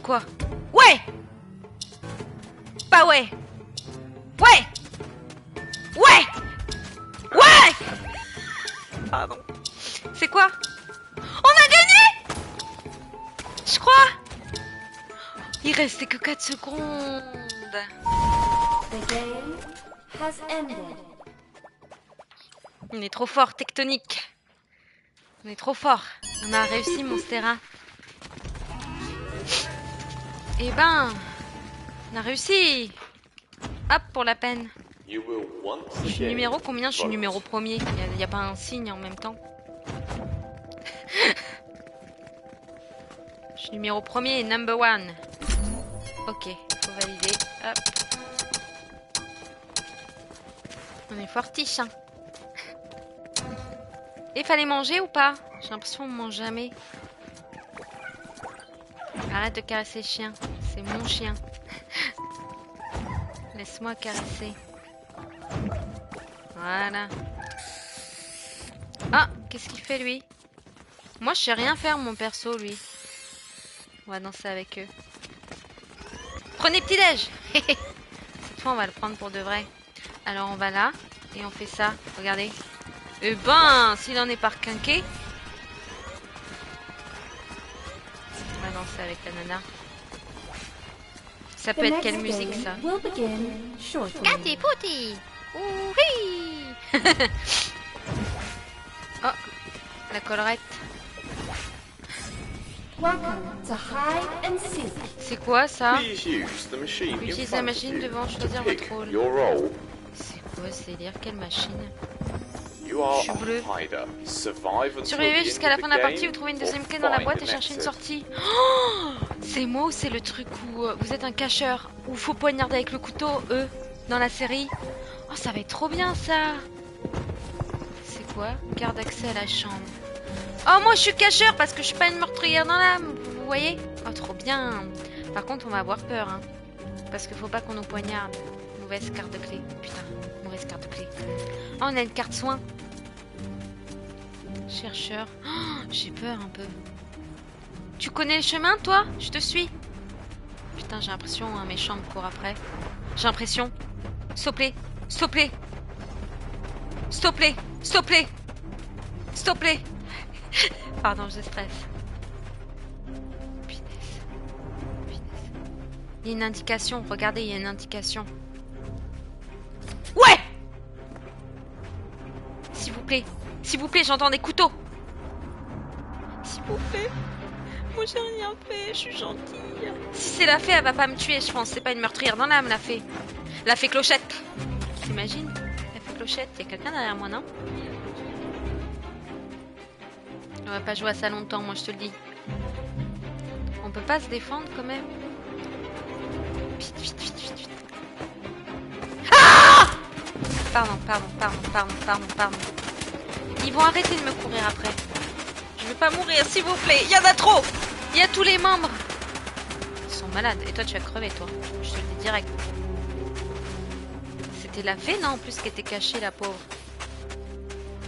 Quoi? Ouais! Pas ouais! Ouais! Ouais! Ouais! Pardon. C'est quoi? On a gagné! Je crois. Il restait que 4 secondes. The game has ended. On est trop fort, tectonique. On est trop fort. On a réussi, Monstera. Eh ben, on a réussi. Hop, pour la peine. You will once Je suis again numéro combien? Je suis vote. numéro premier. Il n'y a pas un signe en même temps. Je suis numéro premier et number one. Ok, faut valider. Hop. On est fortiche, hein. Et fallait manger ou pas? J'ai l'impression qu'on mange jamais. Arrête de caresser le chien. C'est mon chien. Laisse-moi caresser. Voilà. Ah, qu'est-ce qu'il fait lui? Moi, je sais rien faire, mon perso, lui. On va danser avec eux. Prenez petit-déj. Cette fois, on va le prendre pour de vrai. Alors, on va là et on fait ça. Regardez. Eh ben, s'il en est par quinqué. On va danser avec la nana. Ça The peut être next quelle musique, game ça? will begin shortly. Cati pouti. Ouhi. Oh, la collerette. Welcome to hide and seek. C'est quoi ça? Please use the machine in Utilisez front la of machine you devant to choisir pick votre rôle. your role. C'est quoi ce délire? Quelle machine? You are Je suis bleu. a hider. Survive until Survivez the jusqu'à end la of fin the de la game, partie, vous trouvez une or deuxième clé dans la find boîte an et cherchez une exit. sortie. Oh, c'est moi ou c'est le truc où vous êtes un cacheur, où faut poignarder avec le couteau, eux, dans la série. Oh, ça va être trop bien ça. C'est quoi? Carte d'accès à la chambre. Oh, moi je suis cacheur parce que je suis pas une meurtrière dans l'âme, vous voyez? Oh, trop bien. Par contre, on va avoir peur, hein. Parce qu'il faut pas qu'on nous poignarde. Mauvaise carte de clé. Putain, mauvaise carte de clé. Oh, on a une carte soin. Chercheur. Oh, j'ai peur un peu. Tu connais le chemin, toi? Je te suis. Putain, j'ai l'impression un méchant me court après. J'ai l'impression. S'il te plaît. S'il te plaît. S'il te plaît. S'il te plaît. S'il te plaît. Pardon, je stresse. Punaise. Punaise. Il y a une indication. Regardez, il y a une indication. Ouais! S'il vous plaît. S'il vous plaît, j'entends des couteaux. S'il vous plaît. Moi, j'ai rien fait. Je suis gentille. Si c'est la fée, elle va pas me tuer, je pense. C'est pas une meurtrière dans l'âme, la fée. La fée clochette. T'imagines? La fée clochette. Il y a quelqu'un derrière moi, non? On va pas jouer à ça longtemps, moi, je te le dis. On peut pas se défendre, quand même? Vite, vite, vite, vite, vite. Ah! Pardon. Ils vont arrêter de me courir après. Je veux pas mourir, s'il vous plaît. Il y en a trop. Il y a tous les membres. Ils sont malades. Et toi, tu vas crever, toi. Je te le dis direct. C'était la fée, non, en plus, qui était cachée, la pauvre.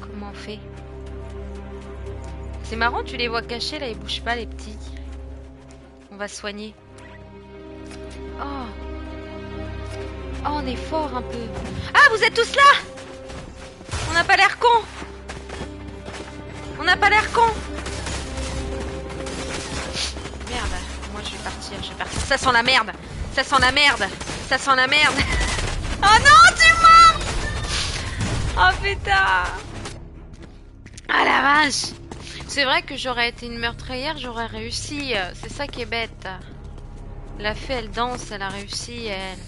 Comment on fait? C'est marrant, tu les vois cachés, là, ils bougent pas, les petits. On va se soigner. Oh. Oh, on est fort un peu. Ah, vous êtes tous là! On n'a pas l'air con! On n'a pas l'air con! Merde, moi je vais partir, Ça sent la merde! Ça sent la merde! Ça sent la merde! Oh non, tu es mort! Oh putain! Ah la vache! C'est vrai que j'aurais été une meurtrière, j'aurais réussi. C'est ça qui est bête. La fée, elle danse, elle a réussi, elle.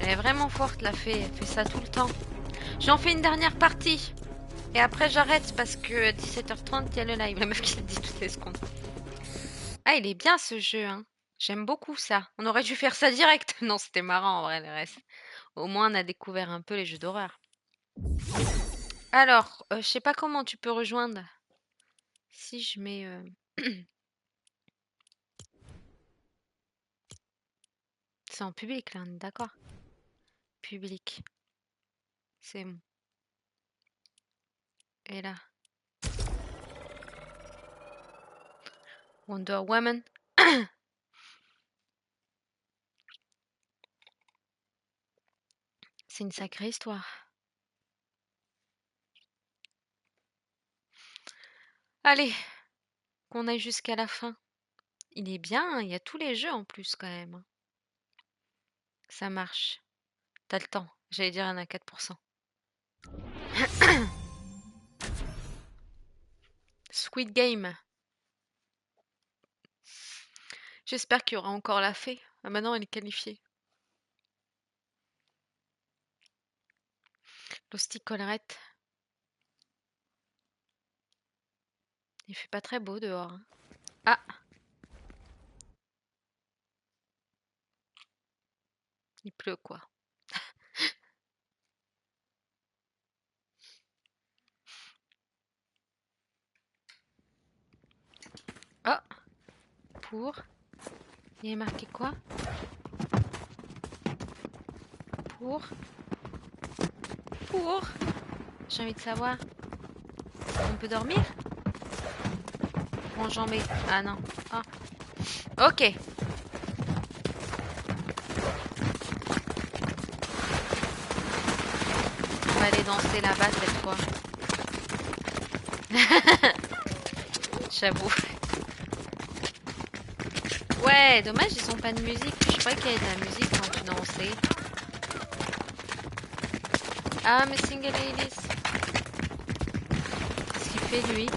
Elle est vraiment forte, la fée. Elle fait ça tout le temps. J'en fais une dernière partie. Et après, j'arrête parce que 17h30, il y a le live. La meuf qui le dit toutes les secondes. Ah, il est bien ce jeu, hein. J'aime beaucoup ça. On aurait dû faire ça direct. Non, c'était marrant en vrai, le reste. Au moins, on a découvert un peu les jeux d'horreur. Alors, je sais pas comment tu peux rejoindre. Si je mets... C'est en public, là, on est d'accord? Public. C'est bon. Et là. Wonder Woman. C'est une sacrée histoire. Allez, qu'on aille jusqu'à la fin. Il est bien, hein, il y a tous les jeux en plus quand même, hein. Ça marche. T'as le temps. J'allais dire, il y en a 4%. Squid Game. J'espère qu'il y aura encore la fée. Ah, maintenant, elle est qualifiée. L'hostie collerette. Il fait pas très beau dehors, hein. Ah! Il pleut, quoi. Oh! Pour. Il est marqué quoi? Pour. J'ai envie de savoir. On peut dormir? Enjambé. Ah non. Ah. Ok. On va aller danser là-bas cette fois. J'avoue. Ouais, dommage, ils ont pas de musique. Je croyais qu'il y avait de la musique quand tu dansais. Ah, mais Single Ladies. Qu'est-ce qu'il fait lui?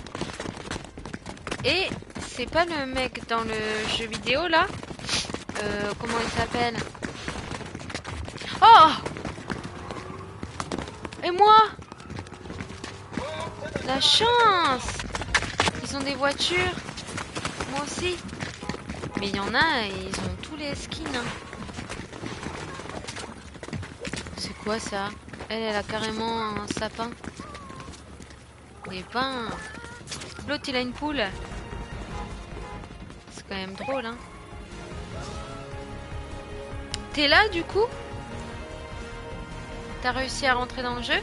Et c'est pas le mec dans le jeu vidéo là? Comment il s'appelle? Oh! Et moi? La chance! Ils ont des voitures. Moi aussi. Mais il y en a, ils ont tous les skins. Hein. C'est quoi ça? Elle a carrément un sapin. Des pains. L'autre, il a une poule. C'est quand même drôle, hein. T'es là, du coup? T'as réussi à rentrer dans le jeu?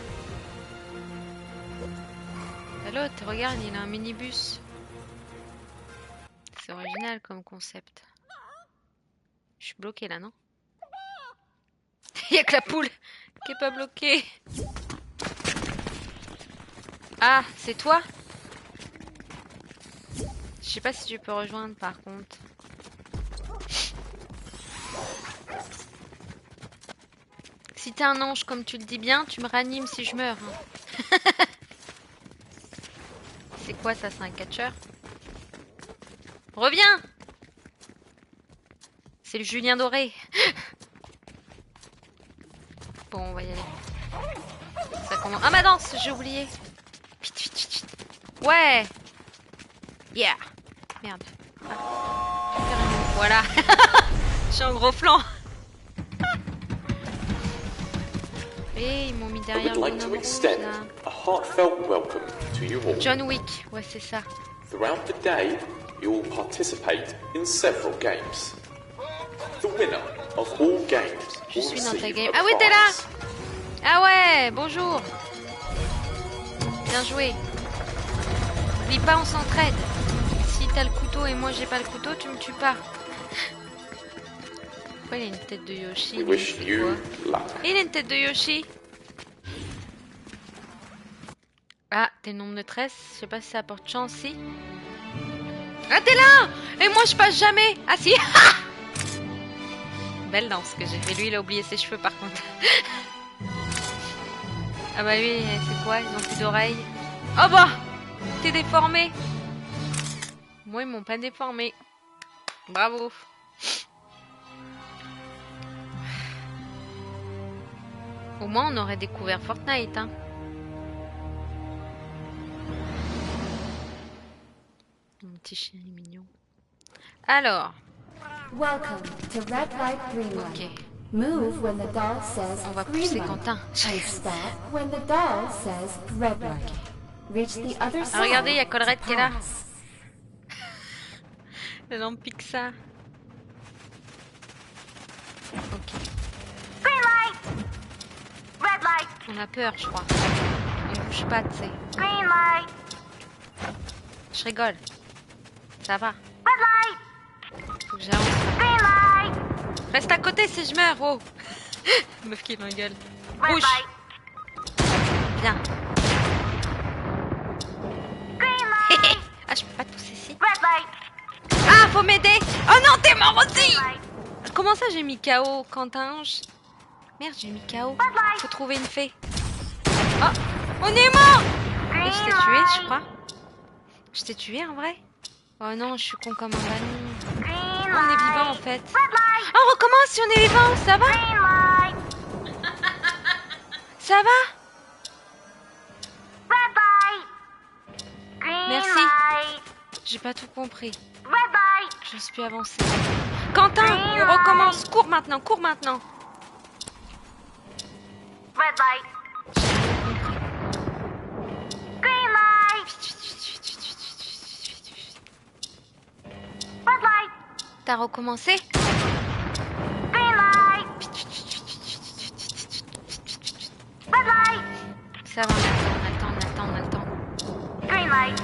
L'autre, regarde, il a un minibus. C'est original comme concept. Je suis bloquée là, non? Il y a que la poule qui est pas bloquée. Ah, c'est toi? Je sais pas si tu peux rejoindre par contre. Si t'es un ange comme tu le dis bien, tu me ranimes si je meurs. Hein. C'est quoi ça? C'est un catcheur? Reviens! C'est le Julien Doré. Bon, on va y aller. Ça commence. Ah, ma danse, j'ai oublié. Vite, vite, vite, vite. Ouais! Yeah! Merde. Ah. Voilà. Je suis en gros flanc. Et ils m'ont mis I derrière would le like to bonhomme extend rouge, là. a heartfelt welcome to you all. John Wick, ouais c'est ça. Throughout the day, you will participate in several games. The winner of all games Je will suis dans ta receive game. a Ah oui, t'es là! prize. Ah ouais, bonjour. Bien joué. N'oublie pas, on s'entraide. Si t'as le couteau et moi j'ai pas le couteau, tu me tues pas. Pourquoi il a une tête de Yoshi? We lui, wish c'est you quoi? luck. Il a une tête de Yoshi. Ah, t'es nombre de 13. Je sais pas si ça apporte chance, si. Ah, t'es là! Et moi, je passe jamais. Ah, si. Belle danse que j'ai fait. Lui, il a oublié ses cheveux, par contre. Ah bah lui, c'est quoi? Ils ont plus d'oreilles. Oh bah! T'es déformé. Moi, ils m'ont pas déformé. Bravo. Au moins, on aurait découvert Fortnite, hein. Mon petit chien est mignon. Alors, Welcome to Red Light, Green Light. ok. Move when the doll says On va green pousser light. Quentin. And stop when the doll says red light. Reach the other side. Ah, regardez, il y a Colrette to qui est là. pass. La lampe Pixar. Ok. Green light! Red light! On a peur, je crois. On bouge pas, tu sais. Green light! Je rigole. Ça va. Red light! Faut que j'avance. Green light! Reste à côté si je meurs, oh. Meuf qui m'engueule. Red Bouge. light! Viens. Green light! Ah, je peux pas te pousser ici. Red light! Ah, faut m'aider. Oh non, t'es mort aussi. Green light! Comment ça, j'ai mis KO, Quentin? Merde, j'ai mis KO. Red light! Faut trouver une fée. Oh, on est mort. Et je t'ai Green tué, je light! crois. Je t'ai tué en vrai? Oh non, je suis con comme un ballon. Green On est light! vivant en fait. Red light! Oh, on recommence si on est vivant, ça va? Green light! Ça va? Red light! Green Merci. light! J'ai pas tout compris. Red light! J'ose plus avancer. Quentin, on recommence. Cours maintenant, cours maintenant. Red light! J'ai rien compris. Green light! Vite, vite, vite, vite, vite, vite, vite, vite, vite. Red light! T'as recommencé? Green light! Vite, vite, vite, vite, vite, vite, vite, vite, vite, vite, vite, vite. Red light! Ça va, on a le temps, on a le temps, on a le temps, on a le temps. Green light!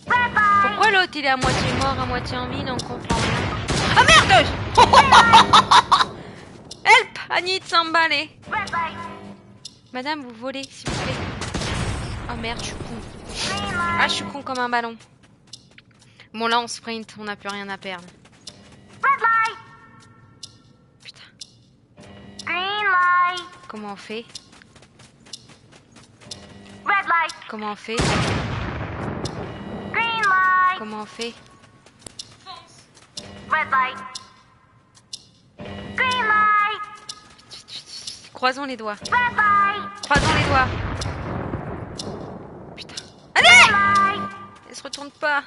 Red light! Pourquoi l'autre il est à moitié mort, à moitié en vie, on comprend rien. Ah merde! Help! I need somebody. Red light! Madame, vous volez, s'il vous plaît. Oh merde, je suis con. Green Ah, light! je suis con comme un ballon. Bon, là, on sprint, on n'a plus rien à perdre. Red light! Putain, Green light! comment on fait? Red light! Comment on fait? Green light! Comment on fait? Red light! Green light! Croisons les doigts. Red light. Croisons les doigts. Putain. Allez! Red light. Elle se retourne pas.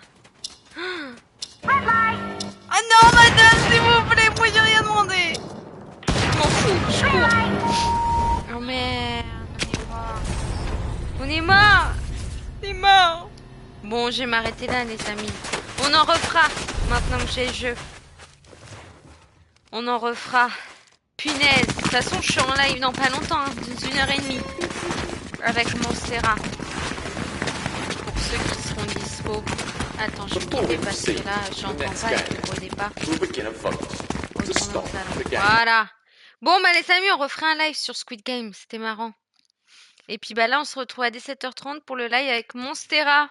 Red light. Oh non, madame, s'il vous plaît, moi j'ai rien demandé. Je m'en fous, je Green cours. light. Oh merde, on est mort. On est mort. Bon, je vais m'arrêter là, les amis. On en refera maintenant que j'ai le jeu. On en refera. Punaise. De toute façon, je suis en live dans pas longtemps, hein, dans 1h30. Avec Monstera. Pour ceux qui seront dispo. Attends, je vais quitter parce que là, j'entends pas et au départ. We'll begin a vote to stop the game. Voilà. Bon, bah les amis, on referait un live sur Squid Game. C'était marrant. Et puis bah là, on se retrouve à 17h30 pour le live avec Monstera.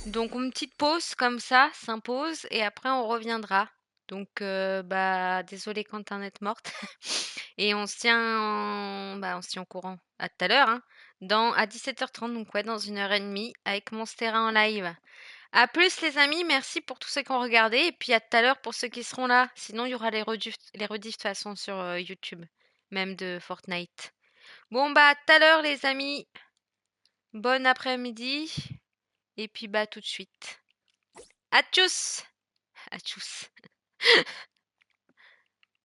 Donc une petite pause comme ça, s'impose. Et après, on reviendra. Donc, bah, désolé quand Internet morte. Et on se tient on se tient au courant. À tout à l'heure, hein. À 17h30, donc ouais, dans 1h30, avec Monstera en live. À plus les amis, merci pour tous ceux qui ont regardé. Et puis à tout à l'heure pour ceux qui seront là. Sinon, il y aura les rediffs de toute façon sur YouTube. Même de Fortnite. Bon bah à tout à l'heure les amis. Bon après-midi. Et puis bah tout de suite. À tchuss. À tchuss.